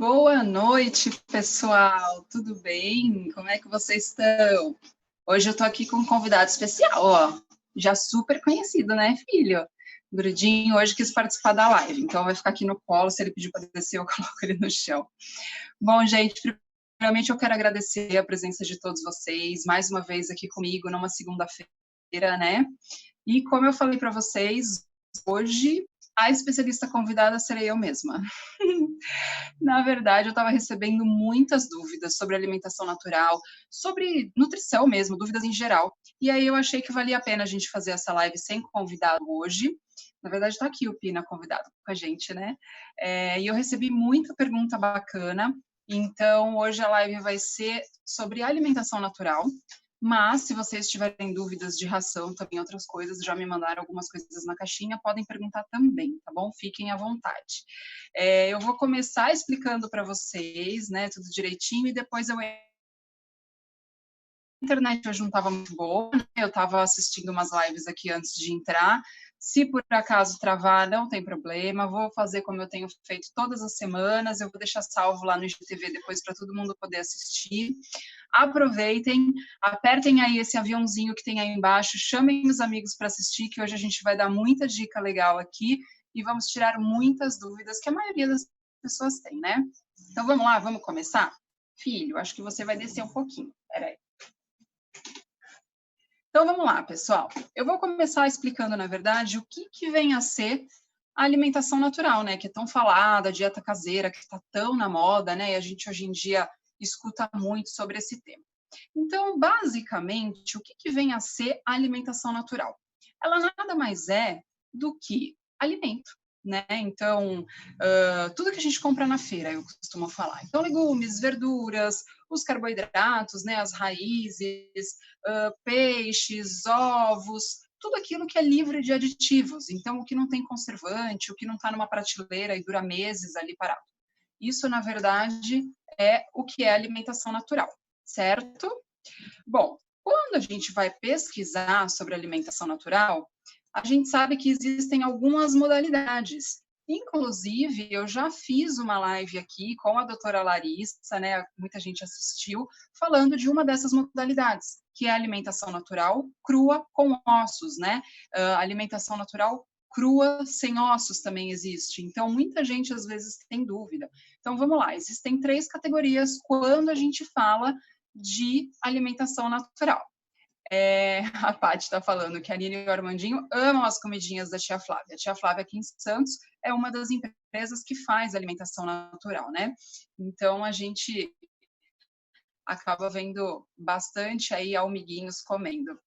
Boa noite, pessoal. Tudo bem? Como é que vocês estão? Hoje eu tô aqui com um convidado especial, ó. Já super conhecido, né, filho? Grudinho hoje quis participar da live, então vai ficar aqui no colo. Se ele pedir para descer, eu coloco ele no chão. Bom, gente, primeiramente eu quero agradecer a presença de todos vocês, mais uma vez aqui comigo numa segunda-feira, né? E como eu falei para vocês, hoje a especialista convidada serei eu mesma. Na verdade, eu estava recebendo muitas dúvidas sobre alimentação natural, sobre nutrição mesmo, dúvidas em geral. E aí eu achei que valia a pena a gente fazer essa live sem convidado hoje. Na verdade, está aqui o Pina convidado com a gente, né? E eu recebi muita pergunta bacana. Então, hoje a live vai ser sobre alimentação natural. Mas, se vocês tiverem dúvidas de ração, também outras coisas, já me mandaram algumas coisas na caixinha, podem perguntar também, tá bom? Fiquem à vontade. Eu vou começar explicando para vocês, né, tudo direitinho, e depois a internet hoje não estava muito boa, né? Eu estava assistindo umas lives aqui antes de entrar. Se por acaso travar, não tem problema, vou fazer como eu tenho feito todas as semanas, eu vou deixar salvo lá no IGTV depois para todo mundo poder assistir. Aproveitem, apertem aí esse aviãozinho que tem aí embaixo, chamem os amigos para assistir, que hoje a gente vai dar muita dica legal aqui e vamos tirar muitas dúvidas que a maioria das pessoas tem, né? Então vamos lá, vamos começar? Filho, acho que você vai descer um pouquinho, peraí. Então vamos lá, pessoal. Eu vou começar explicando, na verdade, o que vem a ser a alimentação natural, né? Que é tão falada, a dieta caseira, que está tão na moda, né? E a gente hoje em dia escuta muito sobre esse tema. Então, basicamente, o que vem a ser a alimentação natural? Ela nada mais é do que alimento, né? Então, tudo que a gente compra na feira, eu costumo falar. Então, legumes, verduras, os carboidratos, né? As raízes, peixes, ovos, tudo aquilo que é livre de aditivos. Então, o que não tem conservante, o que não está numa prateleira e dura meses ali parado. Isso, na verdade, é o que é alimentação natural, certo? Bom, quando a gente vai pesquisar sobre alimentação natural, a gente sabe que existem algumas modalidades. Inclusive, eu já fiz uma live aqui com a doutora Larissa, né? Muita gente assistiu, falando de uma dessas modalidades, que é a alimentação natural crua com ossos, né? Alimentação natural crua sem ossos também existe. Então, muita gente às vezes tem dúvida. Então, vamos lá. Existem 3 categorias quando a gente fala de alimentação natural. A Paty está falando que a Nina e o Armandinho amam as comidinhas da tia Flávia. A tia Flávia aqui em Santos é uma das empresas que faz alimentação natural, né? Então a gente acaba vendo bastante aí almiguinhos comendo.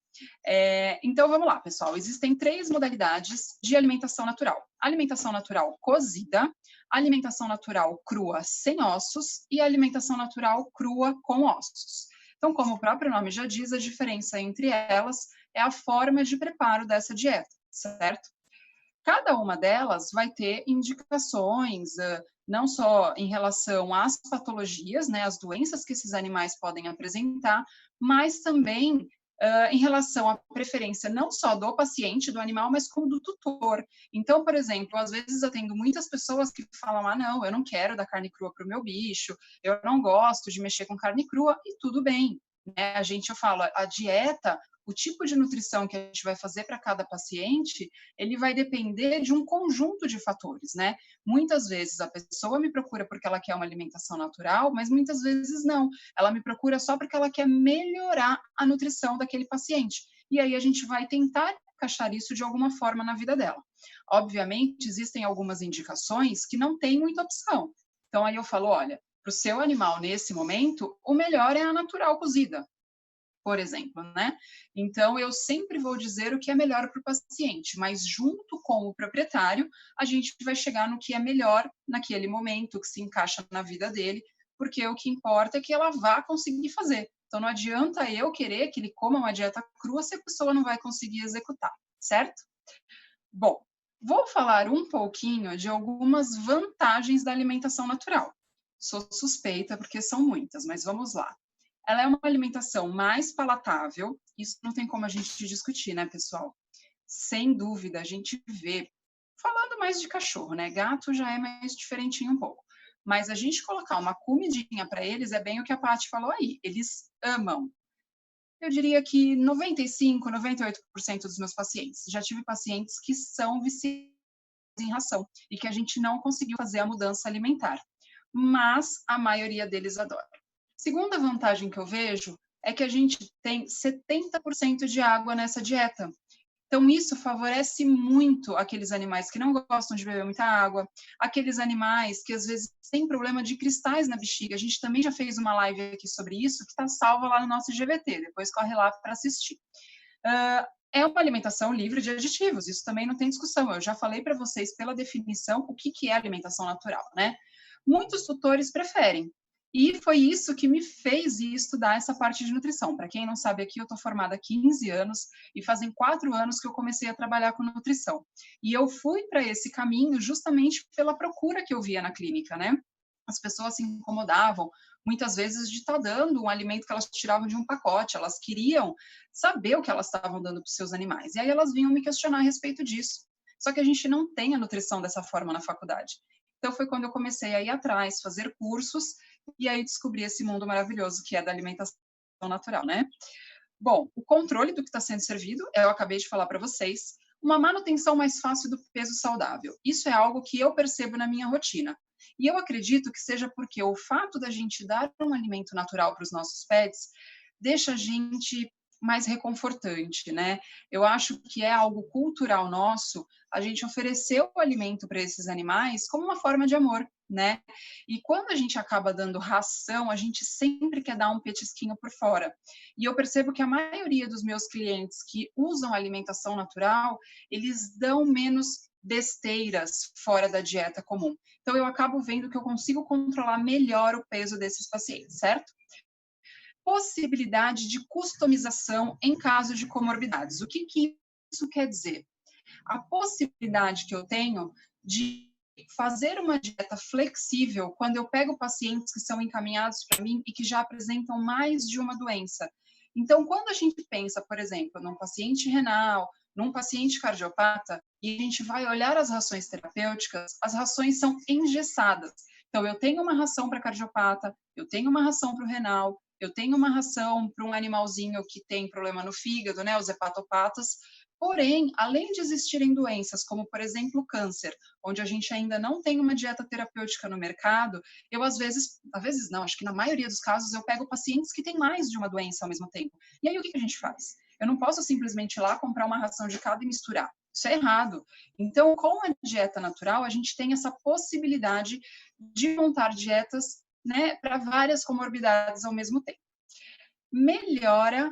Então vamos lá, pessoal. Existem 3 modalidades de alimentação natural: alimentação natural cozida, alimentação natural crua sem ossos e alimentação natural crua com ossos. Então, como o próprio nome já diz, a diferença entre elas é a forma de preparo dessa dieta, certo? Cada uma delas vai ter indicações, não só em relação às patologias, né, as doenças que esses animais podem apresentar, mas também em relação à preferência não só do paciente, do animal, mas como do tutor. Então, por exemplo, às vezes eu atendo muitas pessoas que falam: ah, não, eu não quero dar carne crua para o meu bicho, eu não gosto de mexer com carne crua, e tudo bem. Né? Eu falo, a dieta, o tipo de nutrição que a gente vai fazer para cada paciente, ele vai depender de um conjunto de fatores, né? Muitas vezes a pessoa me procura porque ela quer uma alimentação natural, mas muitas vezes não. Ela me procura só porque ela quer melhorar a nutrição daquele paciente. E aí a gente vai tentar encaixar isso de alguma forma na vida dela. Obviamente, existem algumas indicações que não tem muita opção. Então aí eu falo, olha, para o seu animal nesse momento, o melhor é a natural cozida, por exemplo, né? Então, eu sempre vou dizer o que é melhor para o paciente, mas junto com o proprietário, a gente vai chegar no que é melhor naquele momento, que se encaixa na vida dele, porque o que importa é que ela vá conseguir fazer. Então, não adianta eu querer que ele coma uma dieta crua se a pessoa não vai conseguir executar, certo? Bom, vou falar um pouquinho de algumas vantagens da alimentação natural. Sou suspeita porque são muitas, mas vamos lá. Ela é uma alimentação mais palatável, isso não tem como a gente discutir, né, pessoal? Sem dúvida, a gente vê, falando mais de cachorro, né? Gato já é mais diferentinho um pouco. mas a gente colocar uma comidinha para eles é bem o que a Paty falou aí, eles amam. Eu diria que 95, 98% dos meus pacientes. Já tive pacientes que são viciados em ração e que a gente não conseguiu fazer a mudança alimentar, mas a maioria deles adora. Segunda vantagem que eu vejo é que a gente tem 70% de água nessa dieta. Então, isso favorece muito aqueles animais que não gostam de beber muita água, aqueles animais que às vezes têm problema de cristais na bexiga. A gente também já fez uma live aqui sobre isso, que está salva lá no nosso IGVT, depois corre lá para assistir. É uma alimentação livre de aditivos, isso também não tem discussão. Eu já falei para vocês, pela definição, o que é alimentação natural, né? Muitos tutores preferem, e foi isso que me fez ir estudar essa parte de nutrição. Para quem não sabe aqui, eu estou formada há 15 anos e fazem 4 anos que eu comecei a trabalhar com nutrição. E eu fui para esse caminho justamente pela procura que eu via na clínica, né? As pessoas se incomodavam, muitas vezes, de estar dando um alimento que elas tiravam de um pacote, elas queriam saber o que elas estavam dando para os seus animais. E aí elas vinham me questionar a respeito disso. Só que a gente não tem a nutrição dessa forma na faculdade. Então foi quando eu comecei a ir atrás, fazer cursos, e aí descobri esse mundo maravilhoso que é da alimentação natural, né? Bom, o controle do que está sendo servido, eu acabei de falar para vocês, uma manutenção mais fácil do peso saudável. Isso é algo que eu percebo na minha rotina. E eu acredito que seja porque o fato da gente dar um alimento natural para os nossos pets deixa a gente mais reconfortante, né? Eu acho que é algo cultural nosso a gente oferecer o alimento para esses animais como uma forma de amor, né? E quando a gente acaba dando ração, a gente sempre quer dar um petisquinho por fora. E eu percebo que a maioria dos meus clientes que usam alimentação natural, eles dão menos besteiras fora da dieta comum. Então, eu acabo vendo que eu consigo controlar melhor o peso desses pacientes, certo? Possibilidade de customização em caso de comorbidades. O que isso quer dizer? A possibilidade que eu tenho de fazer uma dieta flexível quando eu pego pacientes que são encaminhados para mim e que já apresentam mais de uma doença. Então, quando a gente pensa, por exemplo, num paciente renal, num paciente cardiopata, e a gente vai olhar as rações terapêuticas, as rações são engessadas. Então, eu tenho uma ração para cardiopata, eu tenho uma ração para o renal, eu tenho uma ração para um animalzinho que tem problema no fígado, né, os hepatopatas. Porém, além de existirem doenças como, por exemplo, o câncer, onde a gente ainda não tem uma dieta terapêutica no mercado, eu às vezes não, acho que na maioria dos casos eu pego pacientes que têm mais de uma doença ao mesmo tempo. E aí o que a gente faz? Eu não posso simplesmente ir lá comprar uma ração de cada e misturar. Isso é errado. Então, com a dieta natural, a gente tem essa possibilidade de montar dietas, né, para várias comorbidades ao mesmo tempo. Melhora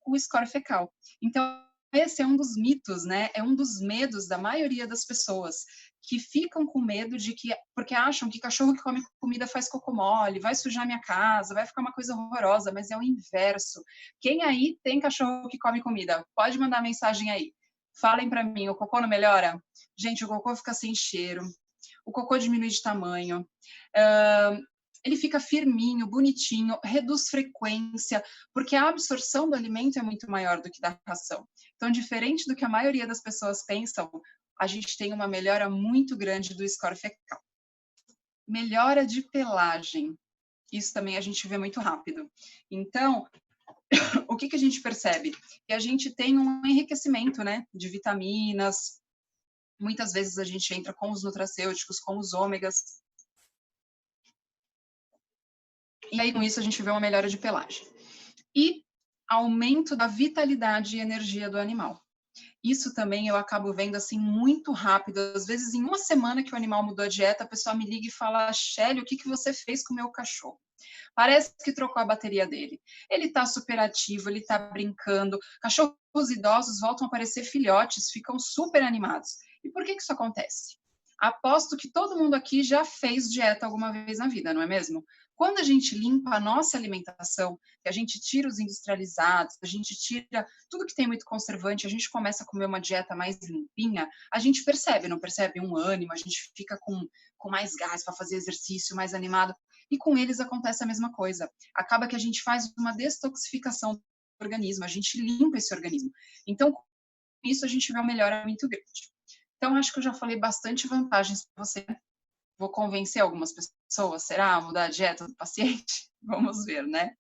o score fecal. Então, esse é um dos mitos, né? É um dos medos da maioria das pessoas que ficam com medo de que, porque acham que cachorro que come comida faz cocô mole, vai sujar minha casa, vai ficar uma coisa horrorosa, mas é o inverso. Quem aí tem cachorro que come comida? Pode mandar mensagem aí. Falem para mim, o cocô não melhora? Gente, o cocô fica sem cheiro, o cocô diminui de tamanho, ele fica firminho, bonitinho, reduz frequência, porque a absorção do alimento é muito maior do que da ração. Então, diferente do que a maioria das pessoas pensam, a gente tem uma melhora muito grande do score fecal. Melhora de pelagem. Isso também a gente vê muito rápido. Então, o que a gente percebe? Que a gente tem um enriquecimento, né, de vitaminas. Muitas vezes a gente entra com os nutracêuticos, com os ômegas. E aí, com isso, a gente vê uma melhora de pelagem. E aumento da vitalidade e energia do animal. Isso também eu acabo vendo assim muito rápido. Às vezes, em uma semana que o animal mudou a dieta, a pessoa me liga e fala: Shelly, o que você fez com o meu cachorro? Parece que trocou a bateria dele. Ele está super ativo, ele está brincando. Cachorros idosos voltam a parecer filhotes, ficam super animados. E por que isso acontece? Aposto que todo mundo aqui já fez dieta alguma vez na vida, não é mesmo? Quando a gente limpa a nossa alimentação, que a gente tira os industrializados, a gente tira tudo que tem muito conservante, a gente começa a comer uma dieta mais limpinha, a gente percebe, não percebe? Um ânimo, a gente fica com mais gás para fazer exercício, mais animado. E com eles acontece a mesma coisa. Acaba que a gente faz uma detoxificação do organismo, a gente limpa esse organismo. Então, com isso, a gente vê uma melhora muito grande. Então, acho que eu já falei bastante vantagens para você. Vou convencer algumas pessoas, será? A mudar a dieta do paciente? Vamos ver, né?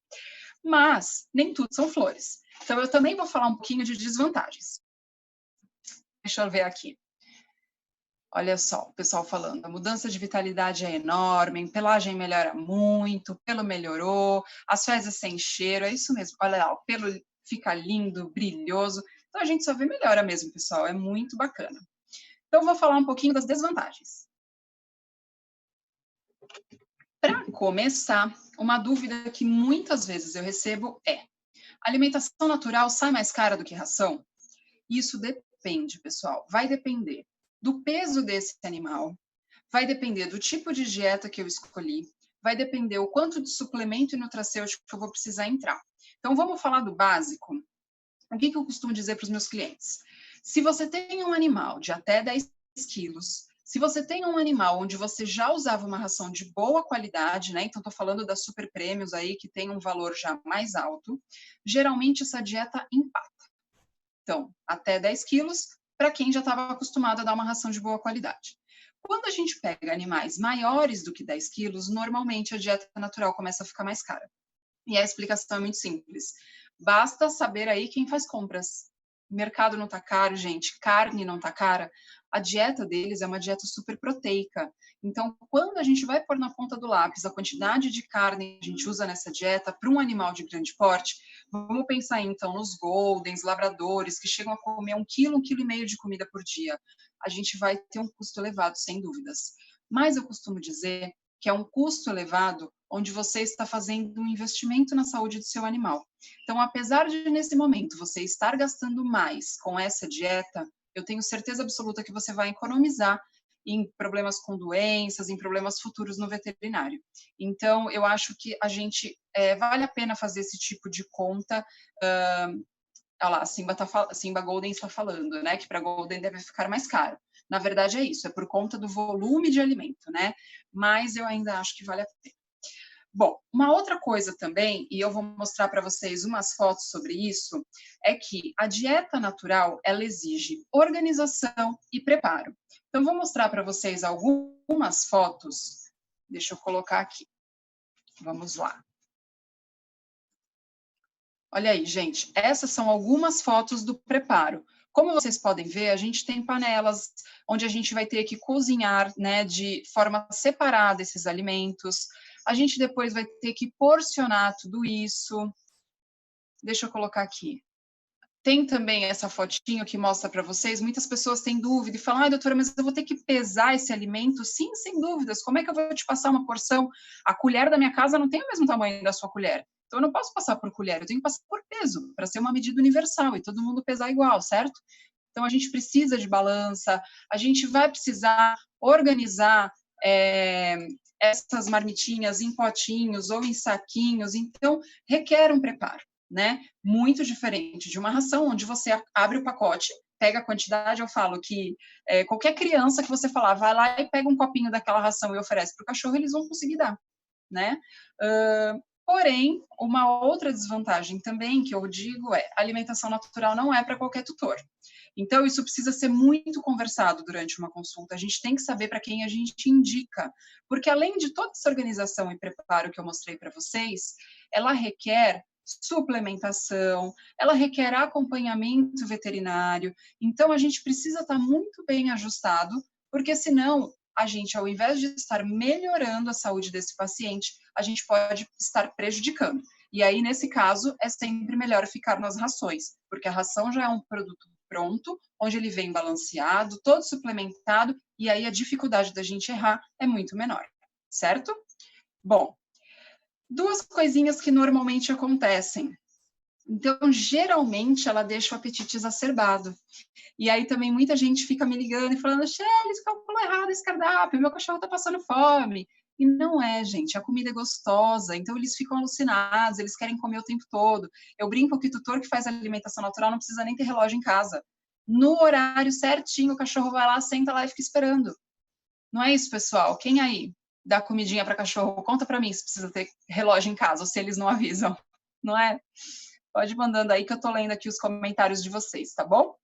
Mas nem tudo são flores. Então, eu também vou falar um pouquinho de desvantagens. Deixa eu ver aqui. Olha só, o pessoal falando, a mudança de vitalidade é enorme, a pelagem melhora muito, o pelo melhorou, as fezes sem cheiro, é isso mesmo. Olha lá, o pelo fica lindo, brilhoso. Então, a gente só vê melhora mesmo, pessoal, é muito bacana. Então, eu vou falar um pouquinho das desvantagens. Para começar, uma dúvida que muitas vezes eu recebo é: alimentação natural sai mais cara do que ração? Isso depende, pessoal. Vai depender do peso desse animal, vai depender do tipo de dieta que eu escolhi, vai depender o quanto de suplemento e nutracêutico que eu vou precisar entrar. Então, vamos falar do básico. O que eu costumo dizer para os meus clientes? Se você tem um animal de até 10 quilos, se você tem um animal onde você já usava uma ração de boa qualidade, né? Então, estou falando das super prêmios aí, que tem um valor já mais alto, geralmente essa dieta empata. Então, até 10 quilos, para quem já estava acostumado a dar uma ração de boa qualidade. Quando a gente pega animais maiores do que 10 quilos, normalmente a dieta natural começa a ficar mais cara. E a explicação é muito simples. Basta saber aí quem faz compras. O mercado não está caro, gente, carne não está cara. A dieta deles é uma dieta super proteica. Então, quando a gente vai pôr na ponta do lápis a quantidade de carne que a gente usa nessa dieta para um animal de grande porte, vamos pensar então nos goldens, labradores, que chegam a comer 1 quilo, 1,5 quilo de comida por dia. A gente vai ter um custo elevado, sem dúvidas. Mas eu costumo dizer que é um custo elevado onde você está fazendo um investimento na saúde do seu animal. Então, apesar de, nesse momento, você estar gastando mais com essa dieta, eu tenho certeza absoluta que você vai economizar em problemas com doenças, em problemas futuros no veterinário. Então, eu acho que a gente, vale a pena fazer esse tipo de conta. Olha lá, Simba Golden está falando, né, que para Golden deve ficar mais caro. Na verdade é isso, é por conta do volume de alimento, né? Mas eu ainda acho que vale a pena. Bom, uma outra coisa também, e eu vou mostrar para vocês umas fotos sobre isso, é que a dieta natural, ela exige organização e preparo. Então, vou mostrar para vocês algumas fotos. Deixa eu colocar aqui. Vamos lá. Olha aí, gente, essas são algumas fotos do preparo. Como vocês podem ver, a gente tem panelas onde a gente vai ter que cozinhar, né, de forma separada esses alimentos. A gente depois vai ter que porcionar tudo isso. Deixa eu colocar aqui. Tem também essa fotinho que mostra para vocês. Muitas pessoas têm dúvida e falam: ai, doutora, mas eu vou ter que pesar esse alimento? Sim, sem dúvidas. Como é que eu vou te passar uma porção? A colher da minha casa não tem o mesmo tamanho da sua colher. Então, eu não posso passar por colher, eu tenho que passar por peso, para ser uma medida universal e todo mundo pesar igual, certo? Então, a gente precisa de balança, a gente vai precisar organizar essas marmitinhas em potinhos ou em saquinhos, então, requer um preparo, né? Muito diferente de uma ração, onde você abre o pacote, pega a quantidade. Eu falo que qualquer criança que você falar, vai lá e pega um copinho daquela ração e oferece para o cachorro, eles vão conseguir dar, né? Porém, uma outra desvantagem também que eu digo é: a alimentação natural não é para qualquer tutor. Então, isso precisa ser muito conversado durante uma consulta. A gente tem que saber para quem a gente indica, porque além de toda essa organização e preparo que eu mostrei para vocês, ela requer suplementação, ela requer acompanhamento veterinário. Então, a gente precisa estar muito bem ajustado, porque senão a gente, ao invés de estar melhorando a saúde desse paciente, a gente pode estar prejudicando. E aí, nesse caso, é sempre melhor ficar nas rações, porque a ração já é um produto pronto, onde ele vem balanceado, todo suplementado, e aí a dificuldade da gente errar é muito menor, certo? Bom, duas coisinhas que normalmente acontecem. Então, geralmente, ela deixa o apetite exacerbado. E aí também muita gente fica me ligando e falando: Shelly, calculou errado esse cardápio, meu cachorro tá passando fome. E não é, gente, a comida é gostosa, então eles ficam alucinados, eles querem comer o tempo todo. Eu brinco que o tutor que faz alimentação natural não precisa nem ter relógio em casa. No horário certinho, o cachorro vai lá, senta lá e fica esperando. Não é isso, pessoal? Quem aí dá comidinha para cachorro? Conta para mim se precisa ter relógio em casa ou se eles não avisam, não é? Pode ir mandando aí que eu tô lendo aqui os comentários de vocês, tá bom?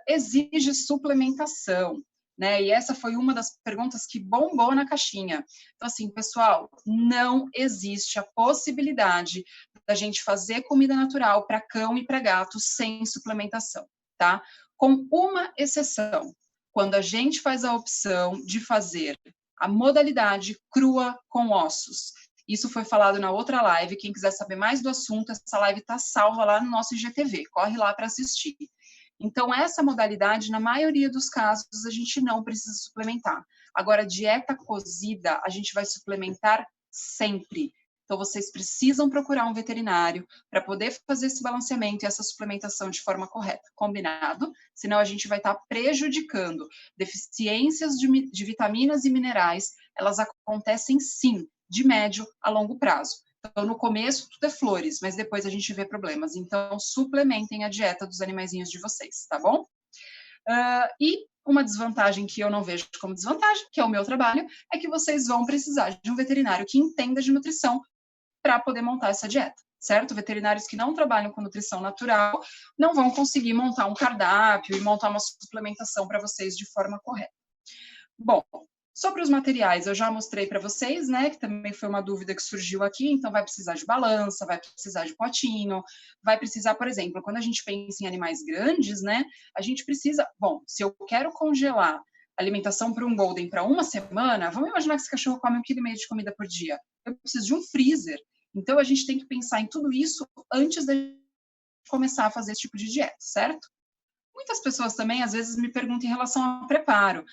Exige suplementação. né? E essa foi uma das perguntas que bombou na caixinha. Então, assim, pessoal, não existe a possibilidade da gente fazer comida natural para cão e para gato sem suplementação, tá? Com uma exceção, quando a gente faz a opção de fazer a modalidade crua com ossos. Isso foi falado na outra live. Quem quiser saber mais do assunto, essa live está salva lá no nosso IGTV. Corre lá para assistir. Então, essa modalidade, na maioria dos casos, a gente não precisa suplementar. Agora, dieta cozida, a gente vai suplementar sempre. Então, vocês precisam procurar um veterinário para poder fazer esse balanceamento e essa suplementação de forma correta. Combinado? Senão, a gente vai estar prejudicando. Deficiências de vitaminas e minerais, elas acontecem sim, de médio a longo prazo. Então, no começo, tudo é flores, mas depois a gente vê problemas. Então, suplementem a dieta dos animaizinhos de vocês, tá bom? E uma desvantagem que eu não vejo como desvantagem, que é o meu trabalho, é que vocês vão precisar de um veterinário que entenda de nutrição para poder montar essa dieta, certo? Veterinários que não trabalham com nutrição natural não vão conseguir montar um cardápio e montar uma suplementação para vocês de forma correta. Bom, sobre os materiais, eu já mostrei para vocês, né, que também foi uma dúvida que surgiu aqui, então vai precisar de balança, vai precisar de potinho, vai precisar, por exemplo, quando a gente pensa em animais grandes, né, a gente precisa, bom, se eu quero congelar alimentação para um Golden para uma semana, vamos imaginar que esse cachorro come 1,5 kg de comida por dia, eu preciso de um freezer, então a gente tem que pensar em tudo isso antes de começar a fazer esse tipo de dieta, certo? Muitas pessoas também, às vezes, me perguntam em relação ao preparo.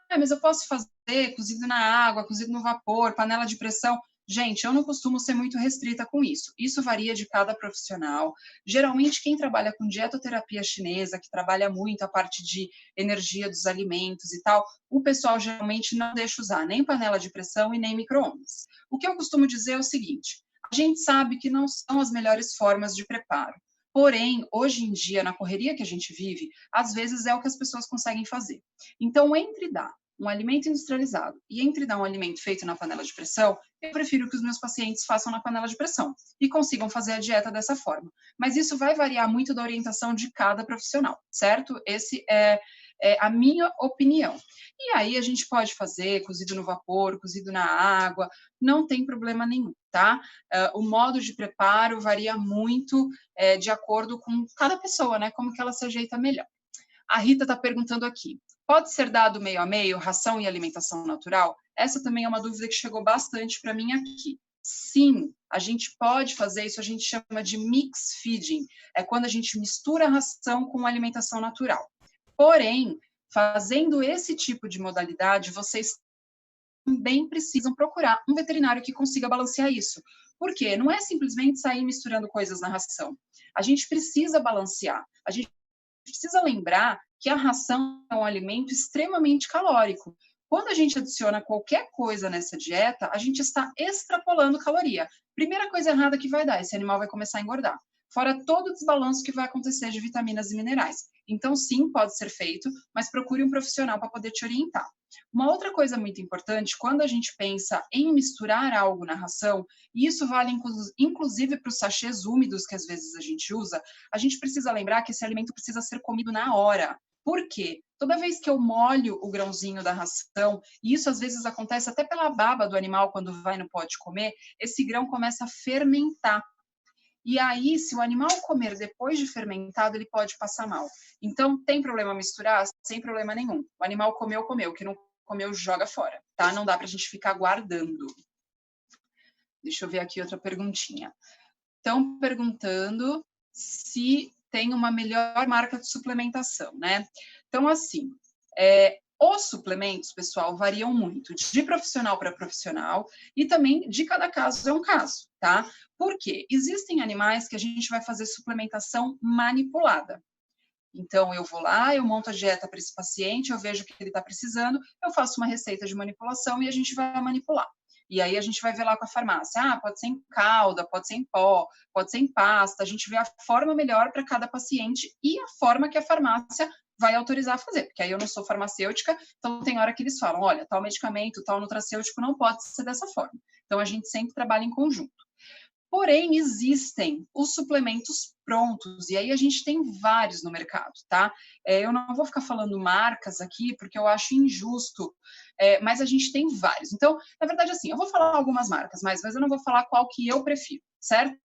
Mas eu posso fazer cozido na água, cozido no vapor, panela de pressão? Gente, eu não costumo ser muito restrita com isso. Isso varia de cada profissional. Geralmente, quem trabalha com dietoterapia chinesa, que trabalha muito a parte de energia dos alimentos e tal, o pessoal geralmente não deixa usar nem panela de pressão e nem micro-ondas. O que eu costumo dizer é o seguinte: a gente sabe que não são as melhores formas de preparo. Porém, hoje em dia, na correria que a gente vive, às vezes é o que as pessoas conseguem fazer. Então, entre dar um alimento industrializado e entre dar um alimento feito na panela de pressão, eu prefiro que os meus pacientes façam na panela de pressão e consigam fazer a dieta dessa forma. Mas isso vai variar muito da orientação de cada profissional, certo? Esse é a minha opinião. E aí a gente pode fazer cozido no vapor, cozido na água, não tem problema nenhum, tá? O modo de preparo varia muito de acordo com cada pessoa, né? Como que ela se ajeita melhor. A Rita está perguntando aqui, pode ser dado meio a meio, ração e alimentação natural? Essa também é uma dúvida que chegou bastante para mim aqui. Sim, a gente pode fazer isso, a gente chama de mix feeding, é quando a gente mistura a ração com alimentação natural. Porém, fazendo esse tipo de modalidade, vocês também precisam procurar um veterinário que consiga balancear isso. Por quê? Não é simplesmente sair misturando coisas na ração. A gente precisa balancear. A gente precisa lembrar que a ração é um alimento extremamente calórico. Quando a gente adiciona qualquer coisa nessa dieta, a gente está extrapolando caloria. Primeira coisa errada que vai dar, esse animal vai começar a engordar. Fora todo o desbalanço que vai acontecer de vitaminas e minerais. Então, sim, pode ser feito, mas procure um profissional para poder te orientar. Uma outra coisa muito importante, quando a gente pensa em misturar algo na ração, e isso vale inclusive para os sachês úmidos que às vezes a gente usa, a gente precisa lembrar que esse alimento precisa ser comido na hora. Por quê? Toda vez que eu molho o grãozinho da ração, e isso às vezes acontece até pela baba do animal quando vai no pote comer, esse grão começa a fermentar. E aí, se o animal comer depois de fermentado, ele pode passar mal. Então, tem problema misturar? Sem problema nenhum. O animal comeu, comeu. O que não comeu, joga fora, tá? Não dá pra gente ficar guardando. Deixa eu ver aqui outra perguntinha. Estão perguntando se tem uma melhor marca de suplementação, né? Então, assim, os suplementos, pessoal, variam muito de profissional para profissional e também de cada caso é um caso, tá? Por quê? Existem animais que a gente vai fazer suplementação manipulada. Então, eu vou lá, eu monto a dieta para esse paciente, eu vejo o que ele está precisando, eu faço uma receita de manipulação e a gente vai manipular. E aí a gente vai ver lá com a farmácia, pode ser em calda, pode ser em pó, pode ser em pasta, a gente vê a forma melhor para cada paciente e a forma que a farmácia vai autorizar a fazer, porque aí eu não sou farmacêutica, então tem hora que eles falam, olha, tal medicamento, tal nutracêutico não pode ser dessa forma. Então a gente sempre trabalha em conjunto. Porém, existem os suplementos prontos, e aí a gente tem vários no mercado, tá? Eu não vou ficar falando marcas aqui, porque eu acho injusto, mas a gente tem vários. Então, na verdade, assim, eu vou falar algumas marcas, mas eu não vou falar qual que eu prefiro, certo?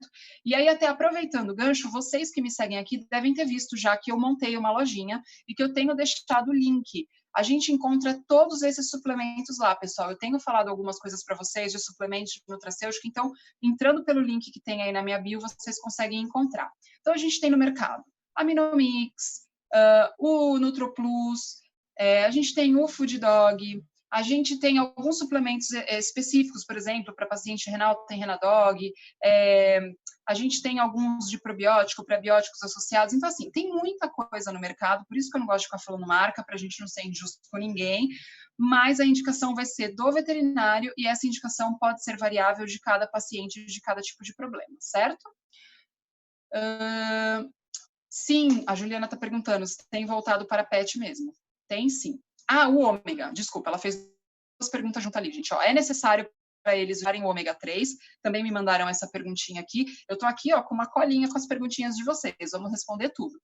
E aí, até aproveitando o gancho, vocês que me seguem aqui devem ter visto já que eu montei uma lojinha e que eu tenho deixado o link. A gente encontra todos esses suplementos lá, pessoal. Eu tenho falado algumas coisas para vocês de suplementos de nutracêutica, então, entrando pelo link que tem aí na minha bio, vocês conseguem encontrar. Então, a gente tem no mercado Aminomix, o NutroPlus, a gente tem o Food Dog, a gente tem alguns suplementos específicos, por exemplo, para paciente renal, tem Renadog, a gente tem alguns de probiótico, prebióticos associados. Então, assim, tem muita coisa no mercado, por isso que eu não gosto de ficar falando marca, para a gente não ser injusto com ninguém, mas a indicação vai ser do veterinário e essa indicação pode ser variável de cada paciente, de cada tipo de problema, certo? Sim, a Juliana está perguntando se tem voltado para pet mesmo. Tem sim. O ômega, desculpa, ela fez duas perguntas junto ali, gente. É necessário para eles usarem o ômega 3? Também me mandaram essa perguntinha aqui. Eu estou aqui com uma colinha com as perguntinhas de vocês, vamos responder tudo.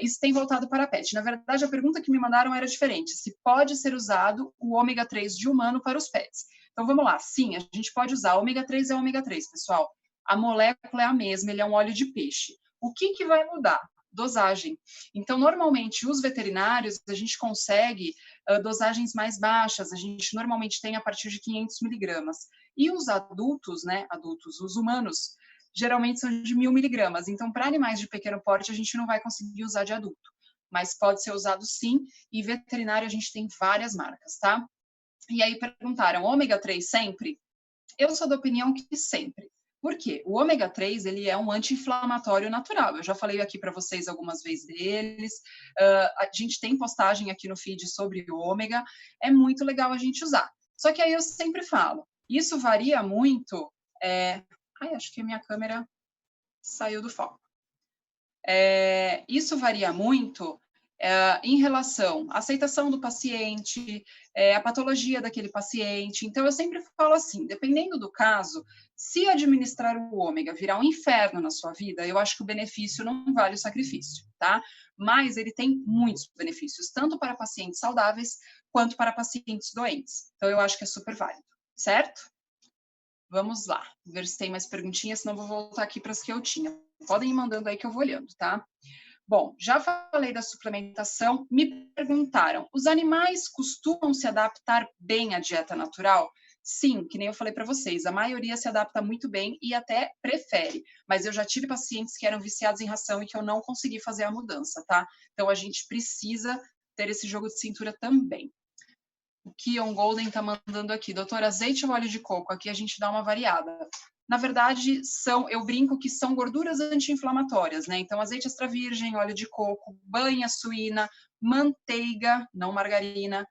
Isso tem voltado para pet. Na verdade, a pergunta que me mandaram era diferente. Se pode ser usado o ômega 3 de humano para os pets? Então, vamos lá. Sim, a gente pode usar. O ômega 3 é o ômega 3, pessoal. A molécula é a mesma, ele é um óleo de peixe. O que vai mudar? Dosagem. Então, normalmente, os veterinários, a gente consegue dosagens mais baixas, a gente normalmente tem a partir de 500 miligramas. E os adultos, né, os humanos, geralmente são de 1.000 miligramas. Então, para animais de pequeno porte, a gente não vai conseguir usar de adulto. Mas pode ser usado sim, e veterinário a gente tem várias marcas, tá? E aí perguntaram, ômega 3 sempre? Eu sou da opinião que sempre. Por quê? O ômega 3, ele é um anti-inflamatório natural. Eu já falei aqui para vocês algumas vezes deles. A gente tem postagem aqui no feed sobre o ômega. É muito legal a gente usar. Só que aí eu sempre falo, isso varia muito... acho que a minha câmera saiu do foco. Isso varia muito em relação à aceitação do paciente, a patologia daquele paciente. Então, eu sempre falo assim, dependendo do caso, se administrar o ômega virar um inferno na sua vida, eu acho que o benefício não vale o sacrifício, tá? Mas ele tem muitos benefícios, tanto para pacientes saudáveis, quanto para pacientes doentes. Então, eu acho que é super válido, certo? Vamos lá, ver se tem mais perguntinhas, senão vou voltar aqui para as que eu tinha. Podem ir mandando aí que eu vou olhando, tá? Bom, já falei da suplementação, me perguntaram, os animais costumam se adaptar bem à dieta natural? Sim, que nem eu falei para vocês, a maioria se adapta muito bem e até prefere, mas eu já tive pacientes que eram viciados em ração e que eu não consegui fazer a mudança, tá? Então, a gente precisa ter esse jogo de cintura também. O Kion Golden está mandando aqui, doutor, azeite ou óleo de coco? Aqui a gente dá uma variada. Na verdade, eu brinco que são gorduras anti-inflamatórias, né? Então, azeite extra virgem, óleo de coco, banha suína, manteiga, não margarina,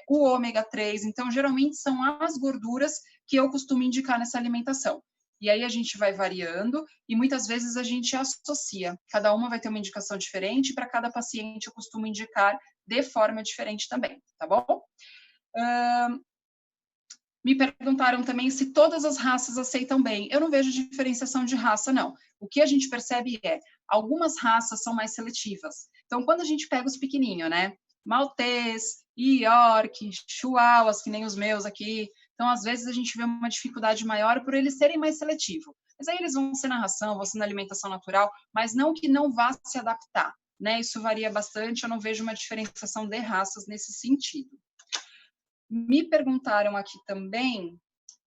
o ômega 3. Então, geralmente são as gorduras que eu costumo indicar nessa alimentação. E aí a gente vai variando e muitas vezes a gente associa. Cada uma vai ter uma indicação diferente, para cada paciente eu costumo indicar de forma diferente também, tá bom? Me perguntaram também se todas as raças aceitam bem. Eu não vejo diferenciação de raça, não. O que a gente percebe algumas raças são mais seletivas. Então, quando a gente pega os pequenininhos, né? Maltês, York, Chihuahuas, que nem os meus aqui. Então, às vezes, a gente vê uma dificuldade maior por eles serem mais seletivos. Mas aí eles vão ser na ração, vão ser na alimentação natural, mas não que não vá se adaptar, né? Isso varia bastante, eu não vejo uma diferenciação de raças nesse sentido. Me perguntaram aqui também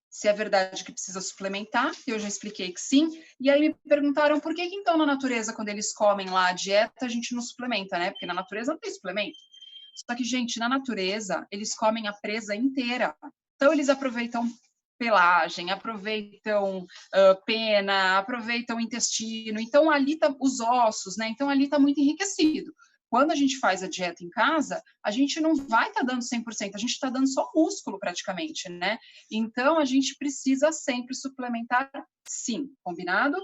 se é verdade que precisa suplementar, eu já expliquei que sim, e aí me perguntaram por que então na natureza, quando eles comem lá a dieta, a gente não suplementa, né? Porque na natureza não tem suplemento. Só que, gente, na natureza, eles comem a presa inteira. Então, eles aproveitam pelagem, aproveitam pena, aproveitam intestino. Então, ali tá os ossos, né? Então, ali está muito enriquecido. Quando a gente faz a dieta em casa, a gente não vai estar dando 100%, a gente está dando só músculo praticamente, né? Então, a gente precisa sempre suplementar, sim, combinado?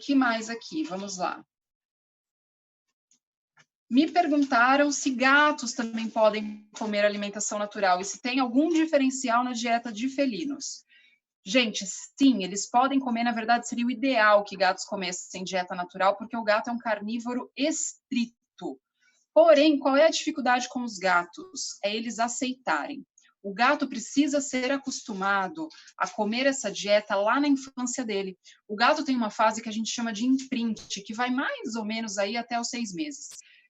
Que mais aqui? Vamos lá. Me perguntaram se gatos também podem comer alimentação natural e se tem algum diferencial na dieta de felinos. Gente, sim, eles podem comer, na verdade, seria o ideal que gatos comessem dieta natural, porque o gato é um carnívoro estrito. Porém, qual é a dificuldade com os gatos? É eles aceitarem. O gato precisa ser acostumado a comer essa dieta lá na infância dele. O gato tem uma fase que a gente chama de imprint, que vai mais ou menos aí até os 6 meses.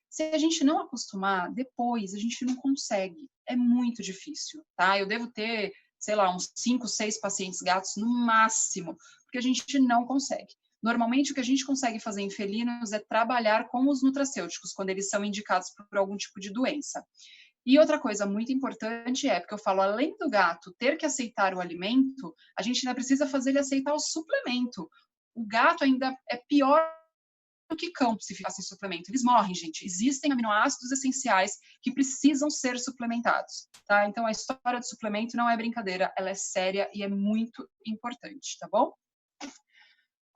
Se a gente não acostumar, depois a gente não consegue. É muito difícil, tá? Eu devo ter, sei lá, uns 5, 6 pacientes gatos no máximo, porque a gente não consegue. Normalmente, o que a gente consegue fazer em felinos é trabalhar com os nutracêuticos, quando eles são indicados por algum tipo de doença. E outra coisa muito importante é, porque eu falo, além do gato ter que aceitar o alimento, a gente ainda precisa fazer ele aceitar o suplemento. O gato ainda é pior do que cão se ficar sem suplemento. Eles morrem, gente. Existem aminoácidos essenciais que precisam ser suplementados, tá? Então, a história do suplemento não é brincadeira, ela é séria e é muito importante, tá bom?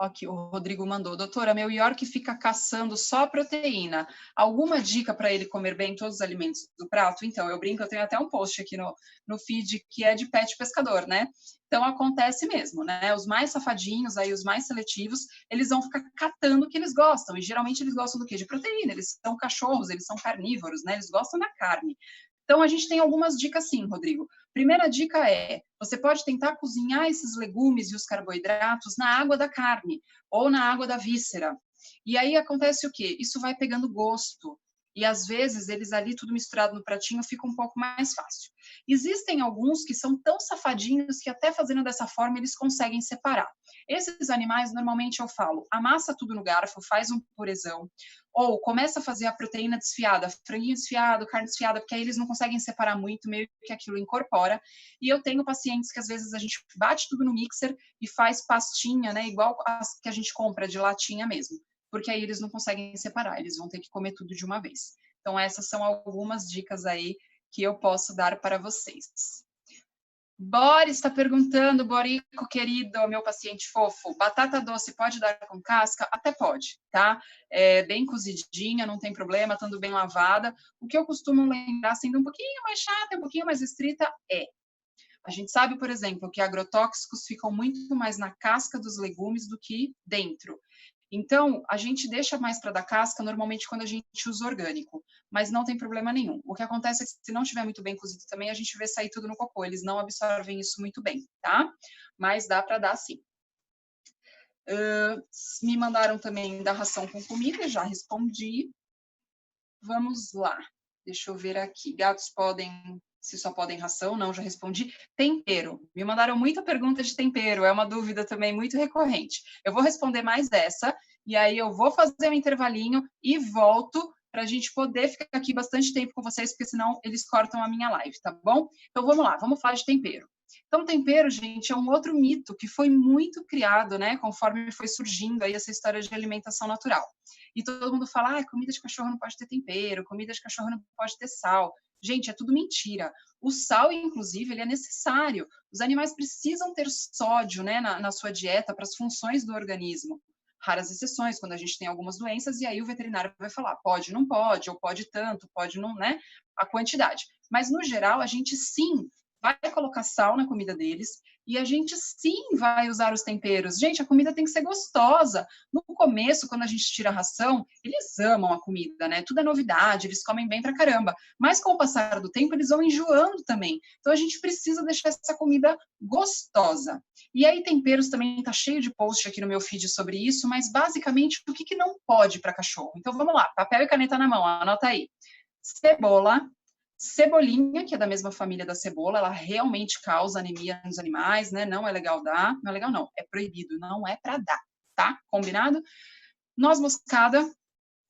Aqui, o Rodrigo mandou. Doutora, meu York fica caçando só proteína. Alguma dica para ele comer bem todos os alimentos do prato? Então, eu brinco, eu tenho até um post aqui no feed que é de pet pescador, né? Então, acontece mesmo, né? Os mais safadinhos, aí os mais seletivos, eles vão ficar catando o que eles gostam. E geralmente eles gostam do quê? De proteína. Eles são cachorros, eles são carnívoros, né? Eles gostam da carne. Então, a gente tem algumas dicas sim, Rodrigo. Primeira dica é, você pode tentar cozinhar esses legumes e os carboidratos na água da carne ou na água da víscera. E aí acontece o quê? Isso vai pegando gosto. E às vezes eles ali tudo misturado no pratinho fica um pouco mais fácil. Existem alguns que são tão safadinhos que até fazendo dessa forma eles conseguem separar. Esses animais normalmente eu falo, amassa tudo no garfo, faz um purezão, ou começa a fazer a proteína desfiada, franguinho desfiado, carne desfiada, porque aí eles não conseguem separar muito, meio que aquilo incorpora. E eu tenho pacientes que às vezes a gente bate tudo no mixer e faz pastinha, né, igual as que a gente compra de latinha mesmo, porque aí eles não conseguem separar, eles vão ter que comer tudo de uma vez. Então essas são algumas dicas aí que eu posso dar para vocês. Boris está perguntando, Borico, querido, meu paciente fofo, batata doce pode dar com casca? Até pode, tá? É bem cozidinha, não tem problema, estando bem lavada. O que eu costumo lembrar, sendo um pouquinho mais chata, um pouquinho mais estrita, a gente sabe, por exemplo, que agrotóxicos ficam muito mais na casca dos legumes do que dentro. Então, a gente deixa mais para dar casca normalmente quando a gente usa orgânico, mas não tem problema nenhum. O que acontece é que se não tiver muito bem cozido também, a gente vê sair tudo no cocô, eles não absorvem isso muito bem, tá? Mas dá para dar sim. Me mandaram também da ração com comida, já respondi. Vamos lá, deixa eu ver aqui. Gatos podem, se só podem ração? Não, já respondi. Tempero. Me mandaram muita pergunta de tempero, é uma dúvida também muito recorrente. Eu vou responder mais essa, e aí eu vou fazer um intervalinho e volto para a gente poder ficar aqui bastante tempo com vocês, porque senão eles cortam a minha live, tá bom? Então vamos lá, vamos falar de tempero. Então, tempero, gente, é um outro mito que foi muito criado, né, conforme foi surgindo aí essa história de alimentação natural. E todo mundo fala, comida de cachorro não pode ter tempero, comida de cachorro não pode ter sal. Gente, é tudo mentira. O sal, inclusive, ele é necessário. Os animais precisam ter sódio, né, na sua dieta para as funções do organismo. Raras exceções, quando a gente tem algumas doenças, e aí o veterinário vai falar, pode, não pode, ou pode tanto, pode não, né, a quantidade. Mas, no geral, a gente sim vai colocar sal na comida deles e a gente sim vai usar os temperos. Gente, a comida tem que ser gostosa. No começo, quando a gente tira a ração, eles amam a comida, né? Tudo é novidade, eles comem bem pra caramba. Mas com o passar do tempo, eles vão enjoando também. Então a gente precisa deixar essa comida gostosa. E aí temperos também tá cheio de post aqui no meu feed sobre isso, mas basicamente o que não pode para cachorro? Então vamos lá, papel e caneta na mão, anota aí. Cebola, cebolinha, que é da mesma família da cebola, ela realmente causa anemia nos animais, né? Não é legal dar, não é legal não, é proibido, não é para dar, tá? Combinado? Noz moscada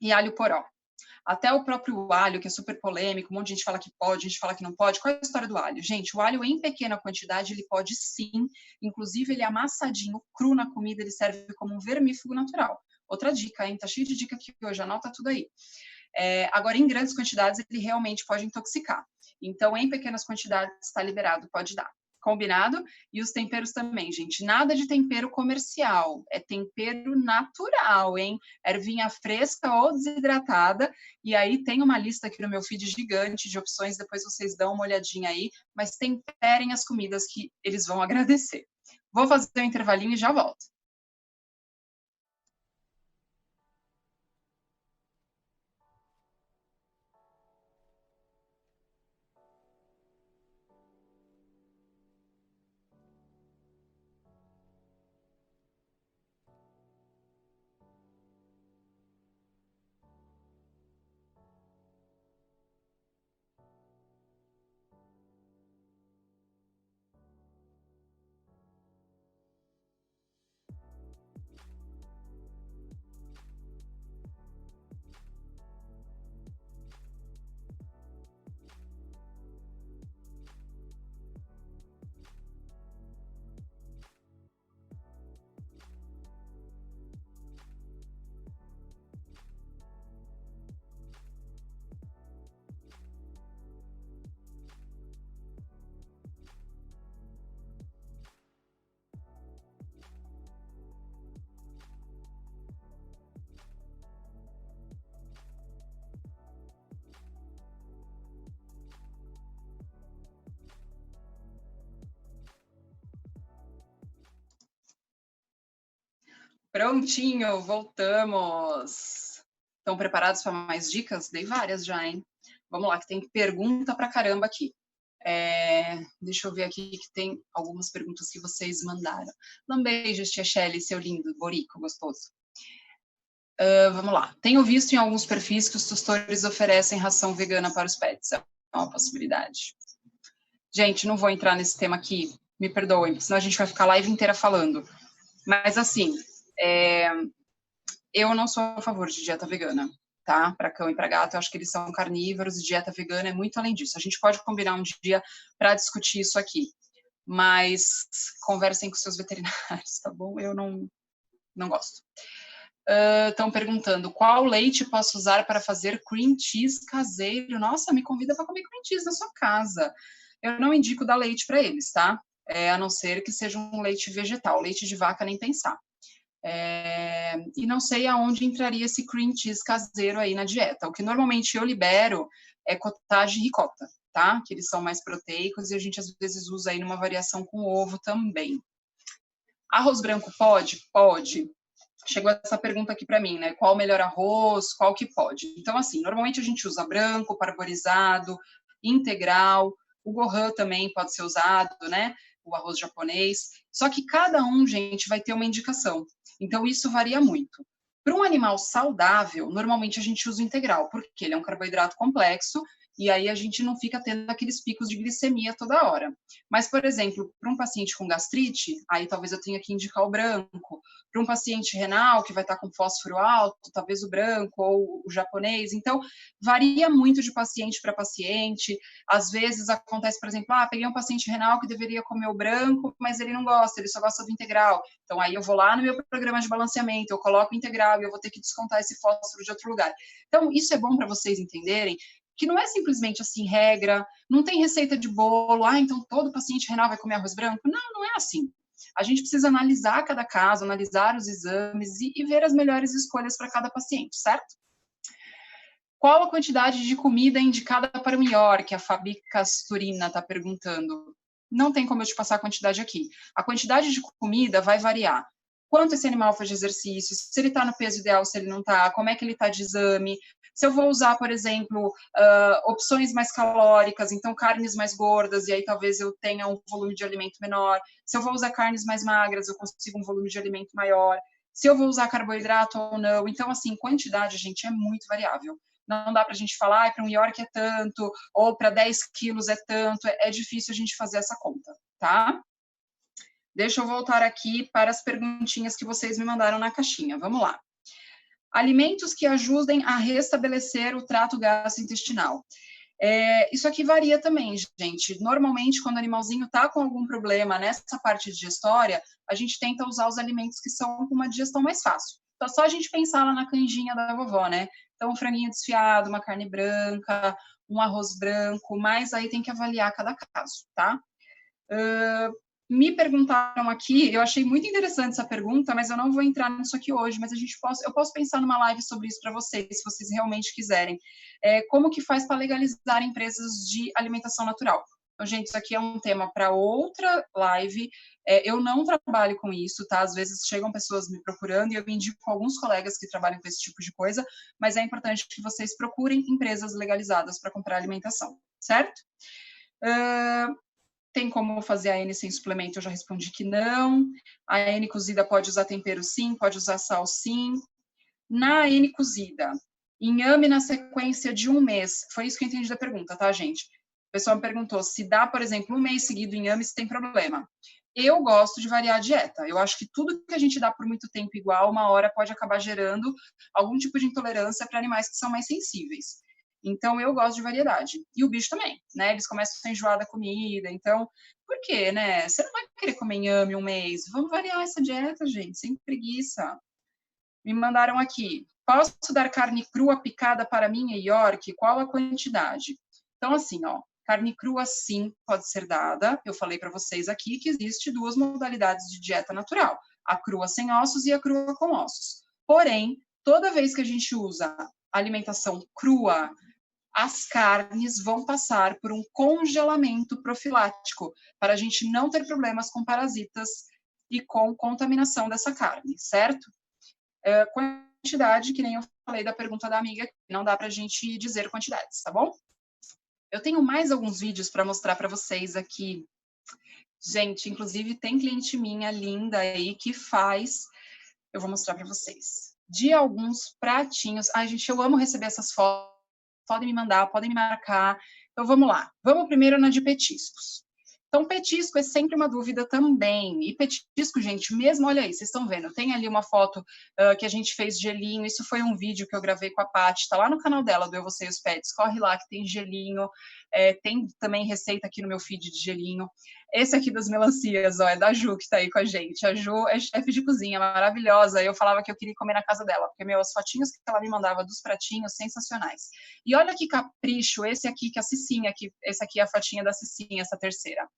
e alho poró. Até o próprio alho, que é super polêmico, um monte de gente fala que pode, gente fala que não pode. Qual é a história do alho? Gente, o alho em pequena quantidade, ele pode sim, inclusive ele é amassadinho, cru na comida, ele serve como um vermífugo natural. Outra dica, hein? Tá cheio de dica aqui hoje, anota tudo aí. Agora, em grandes quantidades, ele realmente pode intoxicar. Então, em pequenas quantidades, está liberado, pode dar. Combinado? E os temperos também, gente. Nada de tempero comercial. É tempero natural, hein? Ervinha fresca ou desidratada. E aí tem uma lista aqui no meu feed gigante de opções. Depois vocês dão uma olhadinha aí. Mas temperem as comidas que eles vão agradecer. Vou fazer um intervalinho e já volto. Prontinho, voltamos. Estão preparados para mais dicas? Dei várias já, hein? Vamos lá, que tem pergunta pra caramba aqui. Deixa eu ver aqui que tem algumas perguntas que vocês mandaram. Beijos, tia Shelly, seu lindo, borico, gostoso. Vamos lá. Tenho visto em alguns perfis que os tutores oferecem ração vegana para os pets. É uma possibilidade. Gente, não vou entrar nesse tema aqui, me perdoem, senão a gente vai ficar a live inteira falando. Mas, assim, eu não sou a favor de dieta vegana, tá? Para cão e para gato, eu acho que eles são carnívoros e dieta vegana é muito além disso. A gente pode combinar um dia para discutir isso aqui, mas conversem com seus veterinários, tá bom? Eu não gosto. Estão perguntando qual leite posso usar para fazer cream cheese caseiro. Nossa, me convida para comer cream cheese na sua casa. Eu não indico dar leite para eles, tá? A não ser que seja um leite vegetal. Leite de vaca, nem pensar. E não sei aonde entraria esse cream cheese caseiro aí na dieta. O que normalmente eu libero é cottage e ricota, tá? Que eles são mais proteicos e a gente às vezes usa aí numa variação com ovo também. Arroz branco pode? Pode. Chegou essa pergunta aqui para mim, né? Qual o melhor arroz? Qual que pode? Então, assim, normalmente a gente usa branco, parboilizado, integral, o gohan também pode ser usado, né? O arroz japonês. Só que cada um, gente, vai ter uma indicação. Então, isso varia muito. Para um animal saudável, normalmente a gente usa o integral, porque ele é um carboidrato complexo e aí a gente não fica tendo aqueles picos de glicemia toda hora. Mas, por exemplo, para um paciente com gastrite, aí talvez eu tenha que indicar o branco. Para um paciente renal que vai estar com fósforo alto, talvez o branco ou o japonês. Então, varia muito de paciente para paciente. Às vezes acontece, por exemplo, peguei um paciente renal que deveria comer o branco, mas ele não gosta, ele só gosta do integral. Então, aí eu vou lá no meu programa de balanceamento, eu coloco o integral e eu vou ter que descontar esse fósforo de outro lugar. Então, isso é bom para vocês entenderem que não é simplesmente assim, regra, não tem receita de bolo, então todo paciente renal vai comer arroz branco. Não é assim. A gente precisa analisar cada caso, analisar os exames e ver as melhores escolhas para cada paciente, certo? Qual a quantidade de comida indicada para o IOR, que a Fabi Casturina está perguntando? Não tem como eu te passar a quantidade aqui. A quantidade de comida vai variar. Quanto esse animal faz de exercício, se ele está no peso ideal, se ele não está, como é que ele está de exame, se eu vou usar, por exemplo, opções mais calóricas, então carnes mais gordas, e aí talvez eu tenha um volume de alimento menor. Se eu vou usar carnes mais magras, eu consigo um volume de alimento maior. Se eu vou usar carboidrato ou não. Então, assim, quantidade, gente, é muito variável. Não dá para a gente falar, para um York é tanto, ou para 10 quilos é tanto. É difícil a gente fazer essa conta, tá? Deixa eu voltar aqui para as perguntinhas que vocês me mandaram na caixinha. Vamos lá. Alimentos que ajudem a restabelecer o trato gastrointestinal. Isso aqui varia também, gente. Normalmente, quando o animalzinho está com algum problema nessa parte digestória, a gente tenta usar os alimentos que são com uma digestão mais fácil. Então, só a gente pensar lá na canjinha da vovó, né? Então, um franguinho desfiado, uma carne branca, um arroz branco, mas aí tem que avaliar cada caso, tá? Me perguntaram aqui, eu achei muito interessante essa pergunta, mas eu não vou entrar nisso aqui hoje, mas eu posso pensar numa live sobre isso para vocês, se vocês realmente quiserem. Como que faz para legalizar empresas de alimentação natural? Então, gente, isso aqui é um tema para outra live. Eu não trabalho com isso, tá? Às vezes chegam pessoas me procurando e eu indico alguns colegas que trabalham com esse tipo de coisa, mas é importante que vocês procurem empresas legalizadas para comprar alimentação, certo? Tem como fazer a N sem suplemento? Eu já respondi que não. A N cozida pode usar tempero sim, pode usar sal sim. Na N cozida, inhame na sequência de 1 mês. Foi isso que eu entendi da pergunta, tá, gente? O pessoal me perguntou se dá, por exemplo, 1 mês seguido inhame, se tem problema. Eu gosto de variar a dieta. Eu acho que tudo que a gente dá por muito tempo igual, uma hora pode acabar gerando algum tipo de intolerância para animais que são mais sensíveis. Então, eu gosto de variedade. E o bicho também, né? Eles começam a enjoar da comida. Então, por quê, né? Você não vai querer comer inhame 1 mês. Vamos variar essa dieta, gente, sem preguiça. Me mandaram aqui. Posso dar carne crua picada para minha York? Qual a quantidade? Então, assim, ó, carne crua sim pode ser dada. Eu falei para vocês aqui que existe 2 modalidades de dieta natural: a crua sem ossos e a crua com ossos. Porém, toda vez que a gente usa alimentação crua, as carnes vão passar por um congelamento profilático para a gente não ter problemas com parasitas e com contaminação dessa carne, certo? Quantidade, que nem eu falei da pergunta da amiga, não dá para a gente dizer quantidades, tá bom? Eu tenho mais alguns vídeos para mostrar para vocês aqui. Gente, inclusive tem cliente minha linda aí que faz, eu vou mostrar para vocês, de alguns pratinhos. Ai, gente, eu amo receber essas fotos, podem me mandar, podem me marcar. Então, vamos lá. Vamos primeiro na de petiscos. Então, petisco é sempre uma dúvida também. E petisco, gente, mesmo, olha aí, vocês estão vendo, tem ali uma foto que a gente fez gelinho. Isso foi um vídeo que eu gravei com a Paty, tá lá no canal dela, do Eu, Você e os Pets. Corre lá que tem gelinho. Tem também receita aqui no meu feed de gelinho. Esse aqui das melancias, ó, é da Ju, que tá aí com a gente. A Ju é chefe de cozinha, maravilhosa. Eu falava que eu queria comer na casa dela, porque, meu, as fotinhos que ela me mandava dos pratinhos, sensacionais. E olha que capricho, esse aqui, que a Cicinha, esse aqui é a fotinha da Cicinha, essa terceira,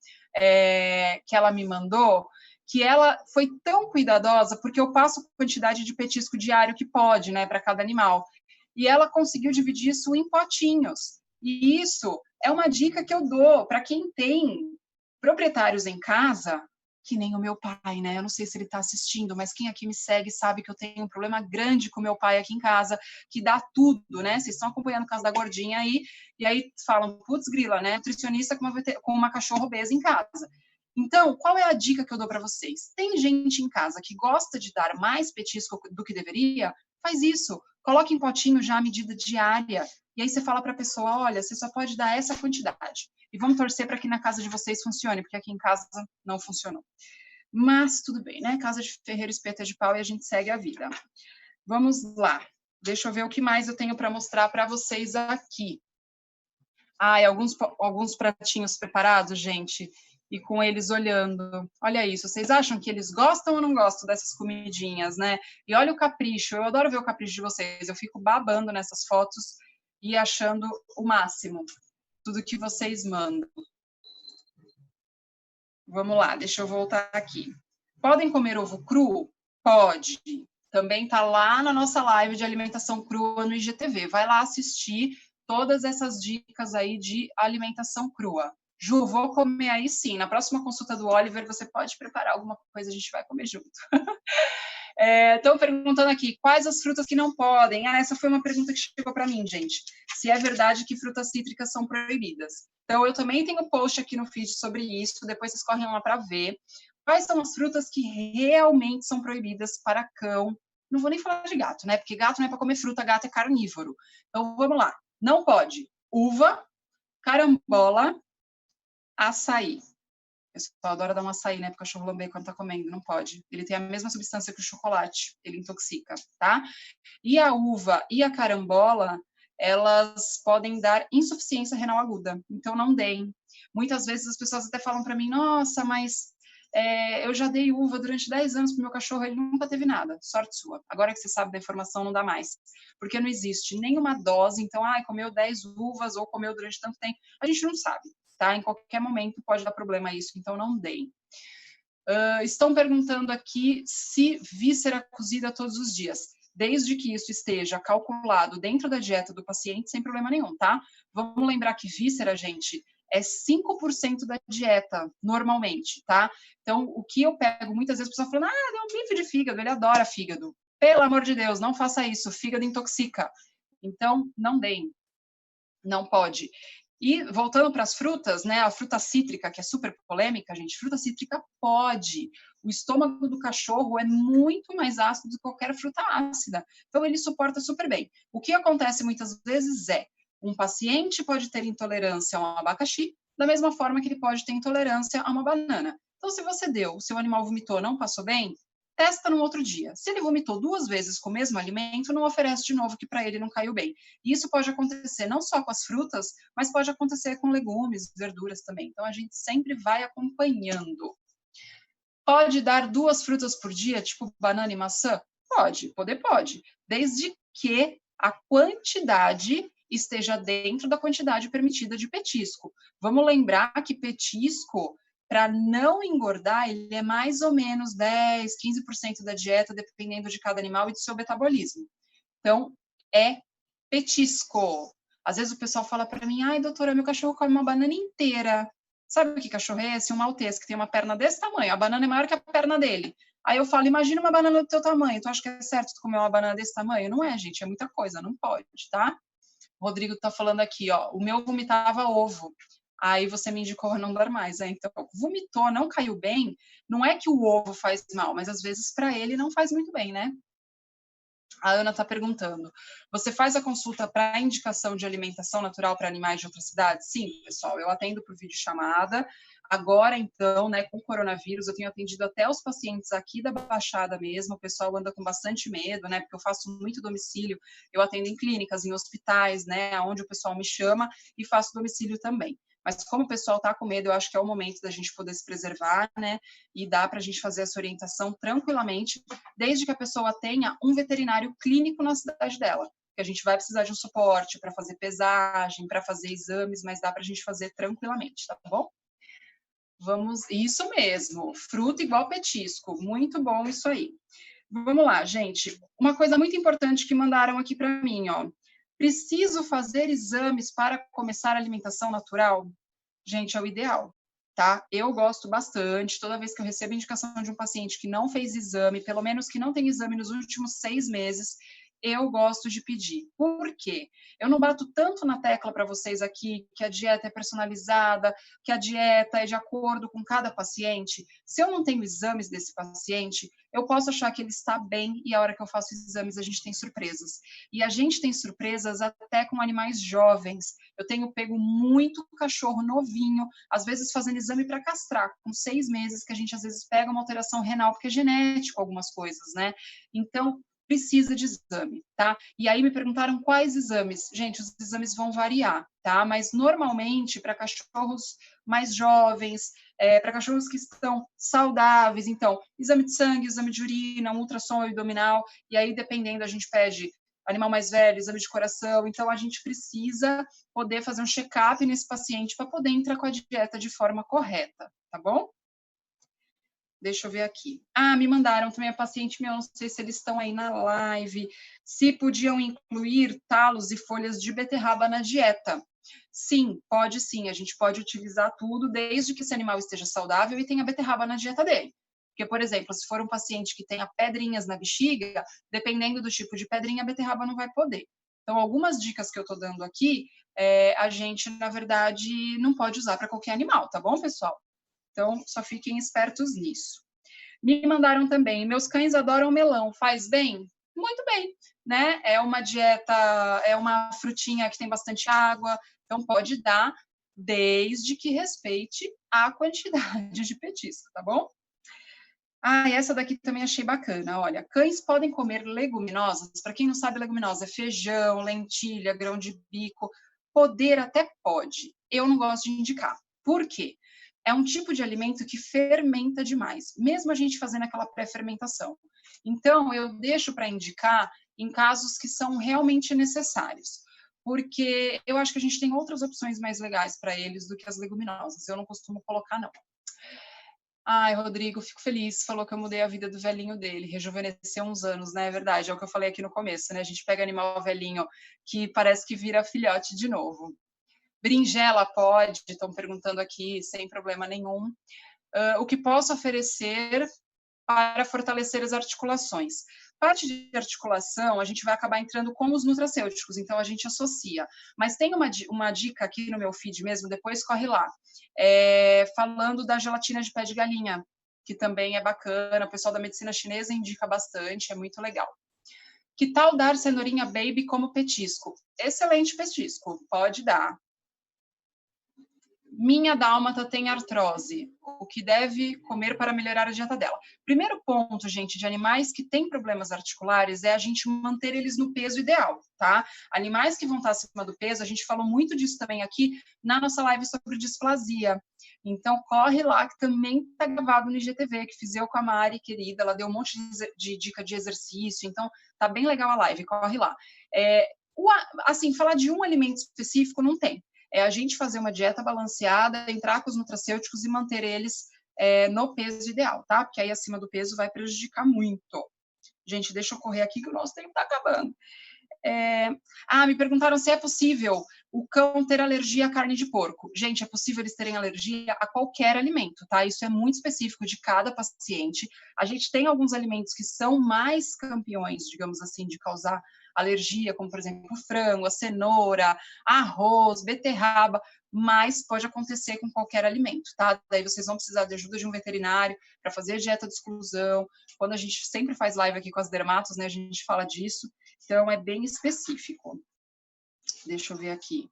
que ela me mandou, que ela foi tão cuidadosa, porque eu passo a quantidade de petisco diário que pode, né, para cada animal. E ela conseguiu dividir isso em potinhos. E isso é uma dica que eu dou para quem tem proprietários em casa, que nem o meu pai, né? Eu não sei se ele está assistindo, mas quem aqui me segue sabe que eu tenho um problema grande com meu pai aqui em casa, que dá tudo, né? Vocês estão acompanhando o caso da gordinha aí, e aí falam, putz, grila, né? Nutricionista com uma cachorra obesa em casa. Então, qual é a dica que eu dou para vocês? Tem gente em casa que gosta de dar mais petisco do que deveria? Faz isso. Coloque em potinho já a medida diária. E aí você fala para a pessoa, olha, você só pode dar essa quantidade. E vamos torcer para que na casa de vocês funcione, porque aqui em casa não funcionou. Mas tudo bem, né? Casa de ferreiro, espeta de pau, e a gente segue a vida. Vamos lá. Deixa eu ver o que mais eu tenho para mostrar para vocês aqui. E alguns pratinhos preparados, gente, e com eles olhando. Olha isso, vocês acham que eles gostam ou não gostam dessas comidinhas, né? E olha o capricho, eu adoro ver o capricho de vocês. Eu fico babando nessas fotos e achando o máximo tudo que vocês mandam. Vamos lá, deixa eu voltar aqui. Podem comer ovo cru? Pode. Também tá lá na nossa live de alimentação crua no IGTV. Vai lá assistir todas essas dicas aí de alimentação crua. Ju, vou comer aí sim. Na próxima consulta do Oliver, você pode preparar alguma coisa, a gente vai comer junto. Estão perguntando aqui, quais as frutas que não podem? Essa foi uma pergunta que chegou para mim, gente. Se é verdade que frutas cítricas são proibidas. Então, eu também tenho post aqui no feed sobre isso, depois vocês correm lá para ver. Quais são as frutas que realmente são proibidas para cão? Não vou nem falar de gato, né? Porque gato não é para comer fruta, gato é carnívoro. Então, vamos lá. Não pode uva, carambola, açaí. O pessoal adora dar um açaí, né? Porque o cachorro lamber quando tá comendo. Não pode. Ele tem a mesma substância que o chocolate. Ele intoxica, tá? E a uva e a carambola, elas podem dar insuficiência renal aguda. Então, não deem. Muitas vezes as pessoas até falam para mim, nossa, mas eu já dei uva durante 10 anos pro meu cachorro, ele nunca teve nada. Sorte sua. Agora que você sabe da informação, não dá mais. Porque não existe nenhuma dose. Então, comeu 10 uvas ou comeu durante tanto tempo. A gente não sabe. Tá? Em qualquer momento pode dar problema isso, então não deem. Estão perguntando aqui se víscera cozida todos os dias. Desde que isso esteja calculado dentro da dieta do paciente, sem problema nenhum, tá? Vamos lembrar que víscera, gente, é 5% da dieta, normalmente, tá? Então, o que eu pego, muitas vezes, a pessoa falando, deu um bife de fígado, ele adora fígado. Pelo amor de Deus, não faça isso, fígado intoxica. Então, não deem, não pode. E voltando para as frutas, né? A fruta cítrica, que é super polêmica, gente, fruta cítrica pode. O estômago do cachorro é muito mais ácido do que qualquer fruta ácida. Então, ele suporta super bem. O que acontece muitas vezes é, um paciente pode ter intolerância a um abacaxi, da mesma forma que ele pode ter intolerância a uma banana. Então, se você deu, o seu animal vomitou, não passou bem, testa no outro dia. Se ele vomitou 2 vezes com o mesmo alimento, não oferece de novo que para ele não caiu bem. E isso pode acontecer não só com as frutas, mas pode acontecer com legumes, verduras também. Então, a gente sempre vai acompanhando. Pode dar 2 frutas por dia, tipo banana e maçã? Pode, pode. Desde que a quantidade esteja dentro da quantidade permitida de petisco. Vamos lembrar que petisco, para não engordar, ele é mais ou menos 10, 15% da dieta, dependendo de cada animal e do seu metabolismo. Então, é petisco. Às vezes o pessoal fala para mim, ai, doutora, meu cachorro come uma banana inteira. Sabe que cachorro é esse? Um maltês, que tem uma perna desse tamanho. A banana é maior que a perna dele. Aí eu falo, imagina uma banana do teu tamanho. Tu acha que é certo tu comer uma banana desse tamanho? Não é, gente, é muita coisa, não pode, tá? O Rodrigo tá falando aqui, ó, o meu vomitava ovo. Aí você me indicou não dar mais, né? Então, vomitou, não caiu bem, não é que o ovo faz mal, mas às vezes para ele não faz muito bem, né? A Ana está perguntando: você faz a consulta para indicação de alimentação natural para animais de outras cidades? Sim, pessoal, eu atendo por videochamada. Agora, então, né, com o coronavírus, eu tenho atendido até os pacientes aqui da Baixada mesmo. O pessoal anda com bastante medo, né, porque eu faço muito domicílio. Eu atendo em clínicas, em hospitais, né, onde o pessoal me chama, e faço domicílio também. Mas como o pessoal está com medo, eu acho que é o momento da gente poder se preservar, né, e dá para a gente fazer essa orientação tranquilamente, desde que a pessoa tenha um veterinário clínico na cidade dela. Que a gente vai precisar de um suporte para fazer pesagem, para fazer exames, mas dá para a gente fazer tranquilamente, tá bom? Vamos, isso mesmo, fruta igual petisco, muito bom isso aí. Vamos lá, gente. Uma coisa muito importante que mandaram aqui para mim, ó. Preciso fazer exames para começar a alimentação natural? Gente, é o ideal, tá? Eu gosto bastante, toda vez que eu recebo indicação de um paciente que não fez exame, pelo menos que não tem exame nos últimos 6 meses, eu gosto de pedir. Por quê? Eu não bato tanto na tecla para vocês aqui que a dieta é personalizada, que a dieta é de acordo com cada paciente. Se eu não tenho exames desse paciente, eu posso achar que ele está bem e a hora que eu faço exames a gente tem surpresas. E a gente tem surpresas até com animais jovens. Eu tenho pego muito cachorro novinho, às vezes fazendo exame para castrar, com 6 meses, que a gente às vezes pega uma alteração renal, porque é genético algumas coisas, né? Então, precisa de exame, tá? E aí me perguntaram quais exames. Gente, os exames vão variar, tá? Mas normalmente para cachorros mais jovens, para cachorros que estão saudáveis, então, exame de sangue, exame de urina, um ultrassom abdominal, e aí dependendo a gente pede animal mais velho, exame de coração, então a gente precisa poder fazer um check-up nesse paciente para poder entrar com a dieta de forma correta, tá bom? Deixa eu ver aqui. Me mandaram também a paciente meu, não sei se eles estão aí na live, se podiam incluir talos e folhas de beterraba na dieta. Sim, a gente pode utilizar tudo, desde que esse animal esteja saudável e tenha beterraba na dieta dele. Porque, por exemplo, se for um paciente que tenha pedrinhas na bexiga, dependendo do tipo de pedrinha, a beterraba não vai poder. Então, algumas dicas que eu estou dando aqui, a gente, na verdade, não pode usar para qualquer animal, tá bom, pessoal? Então, só fiquem espertos nisso. Me mandaram também, meus cães adoram melão, faz bem? Muito bem, né? É uma dieta, é uma frutinha que tem bastante água, então pode dar, desde que respeite a quantidade de petisco, tá bom? E essa daqui também achei bacana. Olha, cães podem comer leguminosas. Para quem não sabe, leguminosa é feijão, lentilha, grão de bico. Poder até pode. Eu não gosto de indicar. Por quê? É um tipo de alimento que fermenta demais, mesmo a gente fazendo aquela pré-fermentação. Então, eu deixo para indicar em casos que são realmente necessários, porque eu acho que a gente tem outras opções mais legais para eles do que as leguminosas. Eu não costumo colocar, não. Ai, Rodrigo, fico feliz. Falou que eu mudei a vida do velhinho dele. Rejuvenesceu uns anos, né? É verdade, é o que eu falei aqui no começo, né? A gente pega animal velhinho que parece que vira filhote de novo. Berinjela pode, estão perguntando aqui, sem problema nenhum. O que posso oferecer para fortalecer as articulações? Parte de articulação, a gente vai acabar entrando com os nutracêuticos, então a gente associa. Mas tem uma dica aqui no meu feed mesmo, depois corre lá, falando da gelatina de pé de galinha, que também é bacana, o pessoal da medicina chinesa indica bastante, é muito legal. Que tal dar cenourinha baby como petisco? Excelente petisco, pode dar. Minha dálmata tem artrose. O que deve comer para melhorar a dieta dela? Primeiro ponto, gente, de animais que têm problemas articulares é a gente manter eles no peso ideal, tá? Animais que vão estar acima do peso, a gente falou muito disso também aqui na nossa live sobre displasia. Então, corre lá, que também está gravado no IGTV, que fiz eu com a Mari, querida, ela deu um monte de dica de exercício, então tá bem legal a live, corre lá. Assim, falar de um alimento específico não tem. É a gente fazer uma dieta balanceada, entrar com os nutracêuticos e manter eles no peso ideal, tá? Porque aí acima do peso vai prejudicar muito. Gente, deixa eu correr aqui que o nosso tempo está acabando. Me perguntaram se é possível o cão ter alergia à carne de porco. Gente, é possível eles terem alergia a qualquer alimento, tá? Isso é muito específico de cada paciente. A gente tem alguns alimentos que são mais campeões, digamos assim, de causar alergia, como, por exemplo, o frango, a cenoura, arroz, beterraba, mas pode acontecer com qualquer alimento, tá? Daí vocês vão precisar de ajuda de um veterinário para fazer dieta de exclusão. Quando a gente sempre faz live aqui com as dermatos, né, a gente fala disso. Então, é bem específico. Deixa eu ver aqui.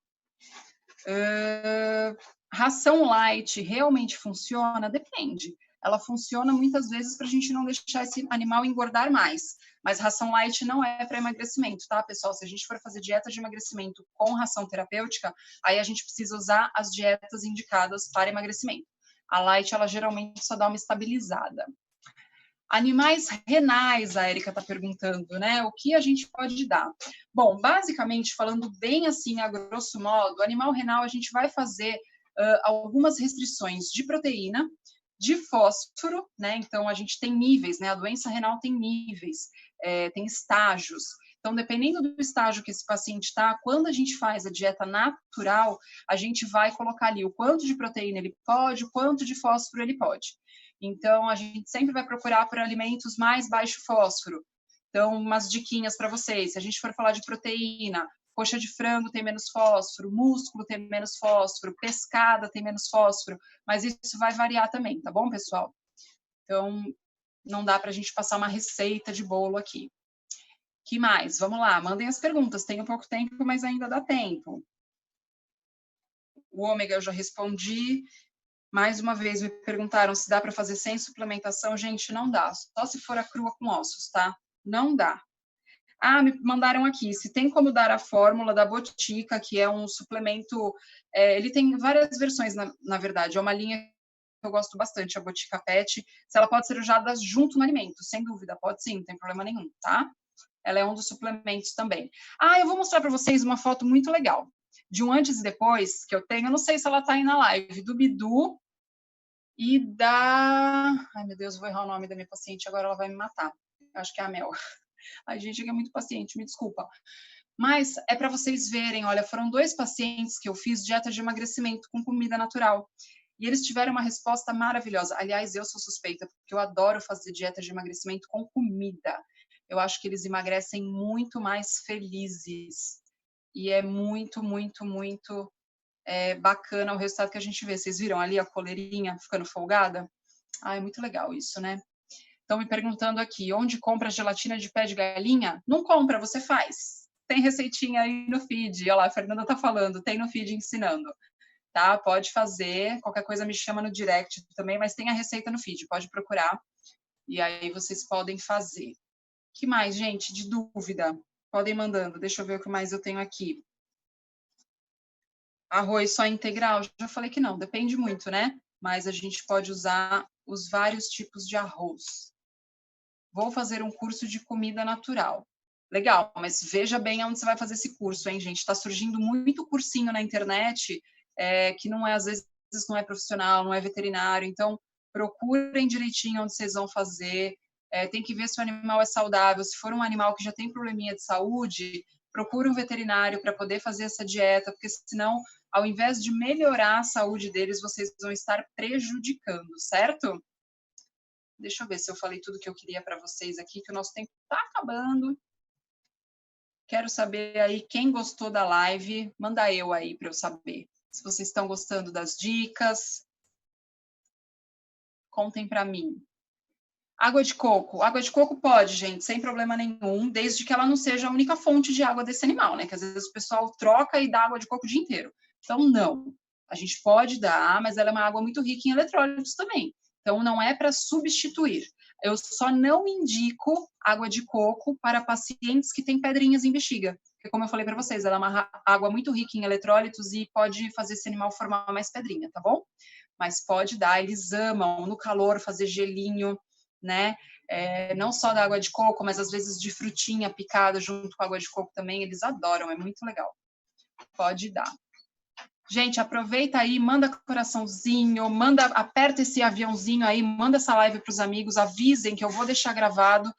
Ração light realmente funciona? Depende. Ela funciona muitas vezes para a gente não deixar esse animal engordar mais. Mas ração light não é para emagrecimento, tá, pessoal? Se a gente for fazer dieta de emagrecimento com ração terapêutica, aí a gente precisa usar as dietas indicadas para emagrecimento. A light, ela geralmente só dá uma estabilizada. Animais renais, a Érica está perguntando, né? O que a gente pode dar? Bom, basicamente, falando bem assim, a grosso modo, animal renal a gente vai fazer algumas restrições de proteína, de fósforo, né? Então, a gente tem níveis, né? A doença renal tem níveis, tem estágios. Então, dependendo do estágio que esse paciente está, quando a gente faz a dieta natural, a gente vai colocar ali o quanto de proteína ele pode, o quanto de fósforo ele pode. Então, a gente sempre vai procurar por alimentos mais baixo fósforo. Então, umas diquinhas para vocês. Se a gente for falar de proteína, coxa de frango tem menos fósforo, músculo tem menos fósforo, pescada tem menos fósforo, mas isso vai variar também, tá bom, pessoal? Então, não dá para a gente passar uma receita de bolo aqui. Que mais? Vamos lá, mandem as perguntas. Tenho pouco tempo, mas ainda dá tempo. O ômega eu já respondi. Mais uma vez me perguntaram se dá para fazer sem suplementação. Gente, não dá. Só se for a crua com ossos, tá? Não dá. Me mandaram aqui, se tem como dar a fórmula da Botica, que é um suplemento, ele tem várias versões, na verdade, é uma linha que eu gosto bastante, a Botica Pet, se ela pode ser usada junto no alimento, sem dúvida, pode sim, não tem problema nenhum, tá? Ela é um dos suplementos também. Eu vou mostrar para vocês uma foto muito legal, de um antes e depois, que eu tenho, eu não sei se ela tá aí na live, do Bidu e da... Ai, meu Deus, vou errar o nome da minha paciente, agora ela vai me matar. Eu acho que é a Mel. A gente é muito paciente, me desculpa. Mas é para vocês verem, olha, foram 2 pacientes que eu fiz dieta de emagrecimento com comida natural. E eles tiveram uma resposta maravilhosa. Aliás, eu sou suspeita, porque eu adoro fazer dieta de emagrecimento com comida. Eu acho que eles emagrecem muito mais felizes. E é muito, muito, muito bacana o resultado que a gente vê. Vocês viram ali a coleirinha ficando folgada? É muito legal isso, né? Estão me perguntando aqui, onde compra gelatina de pé de galinha? Não compra, você faz. Tem receitinha aí no feed. Olha lá, a Fernanda está falando, tem no feed ensinando. Tá? Pode fazer, qualquer coisa me chama no direct também, mas tem a receita no feed, pode procurar. E aí vocês podem fazer. Que mais, gente, de dúvida? Podem mandando, deixa eu ver o que mais eu tenho aqui. Arroz só integral? Já falei que não, depende muito, né? Mas a gente pode usar os vários tipos de arroz. Vou fazer um curso de comida natural. Legal, mas veja bem onde você vai fazer esse curso, hein, gente? Está surgindo muito cursinho na internet que não é, às vezes, não é profissional, não é veterinário. Então, procurem direitinho onde vocês vão fazer. Tem que ver se o animal é saudável. Se for um animal que já tem probleminha de saúde, procure um veterinário para poder fazer essa dieta, porque senão ao invés de melhorar a saúde deles, vocês vão estar prejudicando, certo? Deixa eu ver se eu falei tudo que eu queria para vocês aqui, que o nosso tempo está acabando. Quero saber aí quem gostou da live, manda eu aí para eu saber. Se vocês estão gostando das dicas, contem para mim. Água de coco pode, gente, sem problema nenhum, desde que ela não seja a única fonte de água desse animal, né? Que às vezes o pessoal troca e dá água de coco o dia inteiro. Então, não. A gente pode dar, mas ela é uma água muito rica em eletrólitos também. Então, não é para substituir. Eu só não indico água de coco para pacientes que têm pedrinhas em bexiga. Porque, como eu falei para vocês, ela é uma água muito rica em eletrólitos e pode fazer esse animal formar mais pedrinha, tá bom? Mas pode dar, eles amam no calor fazer gelinho, né? Não só da água de coco, mas às vezes de frutinha picada junto com a água de coco também, eles adoram, é muito legal. Pode dar. Gente, aproveita aí, manda coraçãozinho, aperta esse aviãozinho aí, manda essa live para os amigos, avisem que eu vou deixar gravado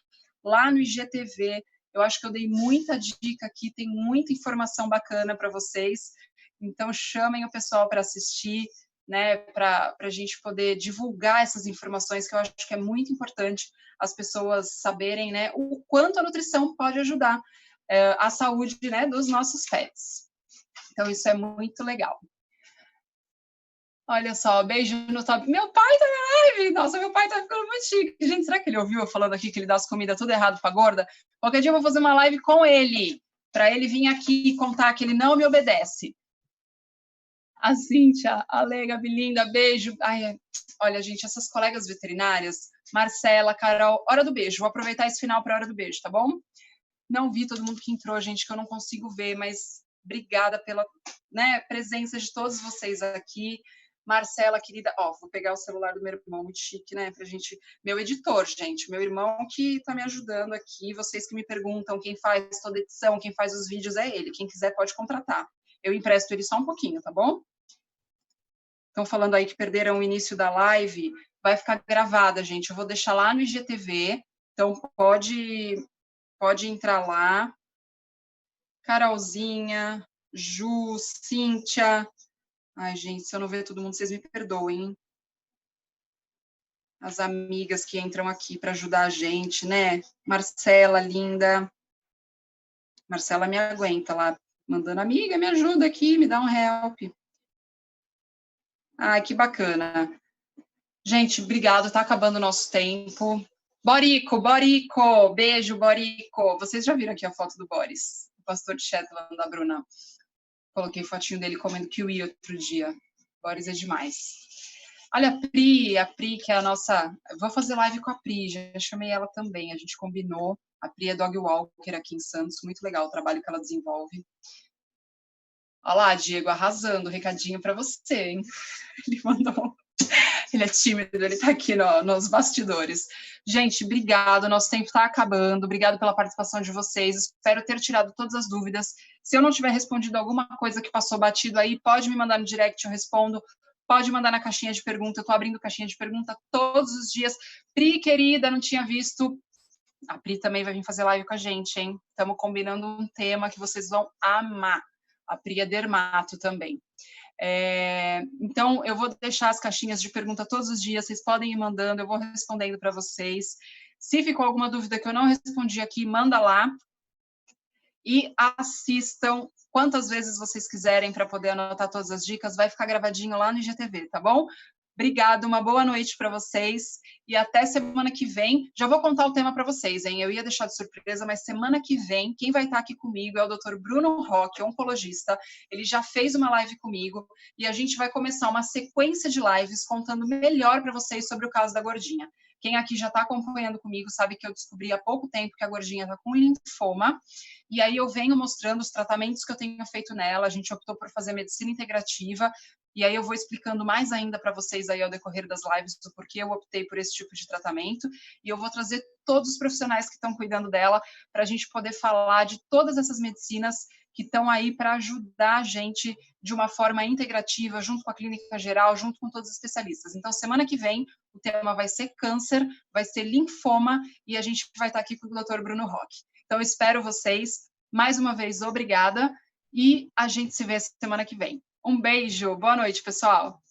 lá no IGTV. Eu acho que eu dei muita dica aqui, tem muita informação bacana para vocês. Então, chamem o pessoal para assistir, né, para a gente poder divulgar essas informações, que eu acho que é muito importante as pessoas saberem, né, o quanto a nutrição pode ajudar a saúde, né, dos nossos pets. Então, isso é muito legal. Olha só, beijo no top. Meu pai tá na live! Nossa, meu pai tá ficando muito chique. Gente, será que ele ouviu eu falando aqui que ele dá as comidas tudo errado pra gorda? Qualquer dia eu vou fazer uma live com ele, para ele vir aqui e contar que ele não me obedece. A Cíntia, a Lê, Gabi linda, beijo. Ai, olha, gente, essas colegas veterinárias, Marcela, Carol, hora do beijo. Vou aproveitar esse final para a hora do beijo, tá bom? Não vi todo mundo que entrou, gente, que eu não consigo ver, mas obrigada pela, né, presença de todos vocês aqui. Marcela, querida, vou pegar o celular do meu irmão, muito chique, né, pra gente, meu editor, gente, meu irmão que tá me ajudando aqui, vocês que me perguntam quem faz toda edição, quem faz os vídeos é ele, quem quiser pode contratar. Eu empresto ele só um pouquinho, tá bom? Estão falando aí que perderam o início da live, vai ficar gravada, gente, eu vou deixar lá no IGTV, então pode entrar lá. Carolzinha, Ju, Cíntia. Ai, gente, se eu não ver todo mundo, vocês me perdoem. As amigas que entram aqui para ajudar a gente, né? Marcela, linda. Marcela me aguenta lá, mandando, amiga, me ajuda aqui, me dá um help. Ai, que bacana. Gente, obrigado, tá acabando o nosso tempo. Borico, beijo, Borico. Vocês já viram aqui a foto do Boris, o pastor de Shetland da Bruna. Coloquei fotinho dele comendo kiwi outro dia. Boris é demais. Olha, a Pri, que é a nossa... Vou fazer live com a Pri, já chamei ela também, a gente combinou. A Pri é dog walker aqui em Santos, muito legal o trabalho que ela desenvolve. Olha lá, Diego, arrasando, recadinho para você, hein? Ele mandou... Ele é tímido, ele está aqui nos bastidores. Gente, obrigado, nosso tempo está acabando. Obrigado pela participação de vocês. Espero ter tirado todas as dúvidas. Se eu não tiver respondido alguma coisa que passou batido aí, pode me mandar no direct, eu respondo. Pode mandar na caixinha de pergunta. Eu estou abrindo caixinha de pergunta todos os dias. Pri, querida, não tinha visto. A Pri também vai vir fazer live com a gente, hein? Estamos combinando um tema que vocês vão amar. A Pri é dermato também. Então, eu vou deixar as caixinhas de pergunta todos os dias, vocês podem ir mandando, eu vou respondendo para vocês. Se ficou alguma dúvida que eu não respondi aqui, manda lá. E assistam quantas vezes vocês quiserem para poder anotar todas as dicas, vai ficar gravadinho lá no IGTV, tá bom? Obrigada, uma boa noite para vocês e até semana que vem. Já vou contar o tema para vocês, hein? Eu ia deixar de surpresa, mas semana que vem, quem vai estar aqui comigo é o Dr. Bruno Roque, oncologista. Ele já fez uma live comigo e a gente vai começar uma sequência de lives contando melhor para vocês sobre o caso da gordinha. Quem aqui já está acompanhando comigo sabe que eu descobri há pouco tempo que a gordinha está com linfoma, e aí eu venho mostrando os tratamentos que eu tenho feito nela. A gente optou por fazer medicina integrativa, e aí eu vou explicando mais ainda para vocês aí ao decorrer das lives do porquê eu optei por esse tipo de tratamento, e eu vou trazer todos os profissionais que estão cuidando dela para a gente poder falar de todas essas medicinas que estão aí para ajudar a gente de uma forma integrativa, junto com a clínica geral, junto com todos os especialistas. Então, semana que vem, o tema vai ser câncer, vai ser linfoma, e a gente vai estar aqui com o Dr. Bruno Roque. Então, espero vocês. Mais uma vez, obrigada, e a gente se vê semana que vem. Um beijo, boa noite, pessoal.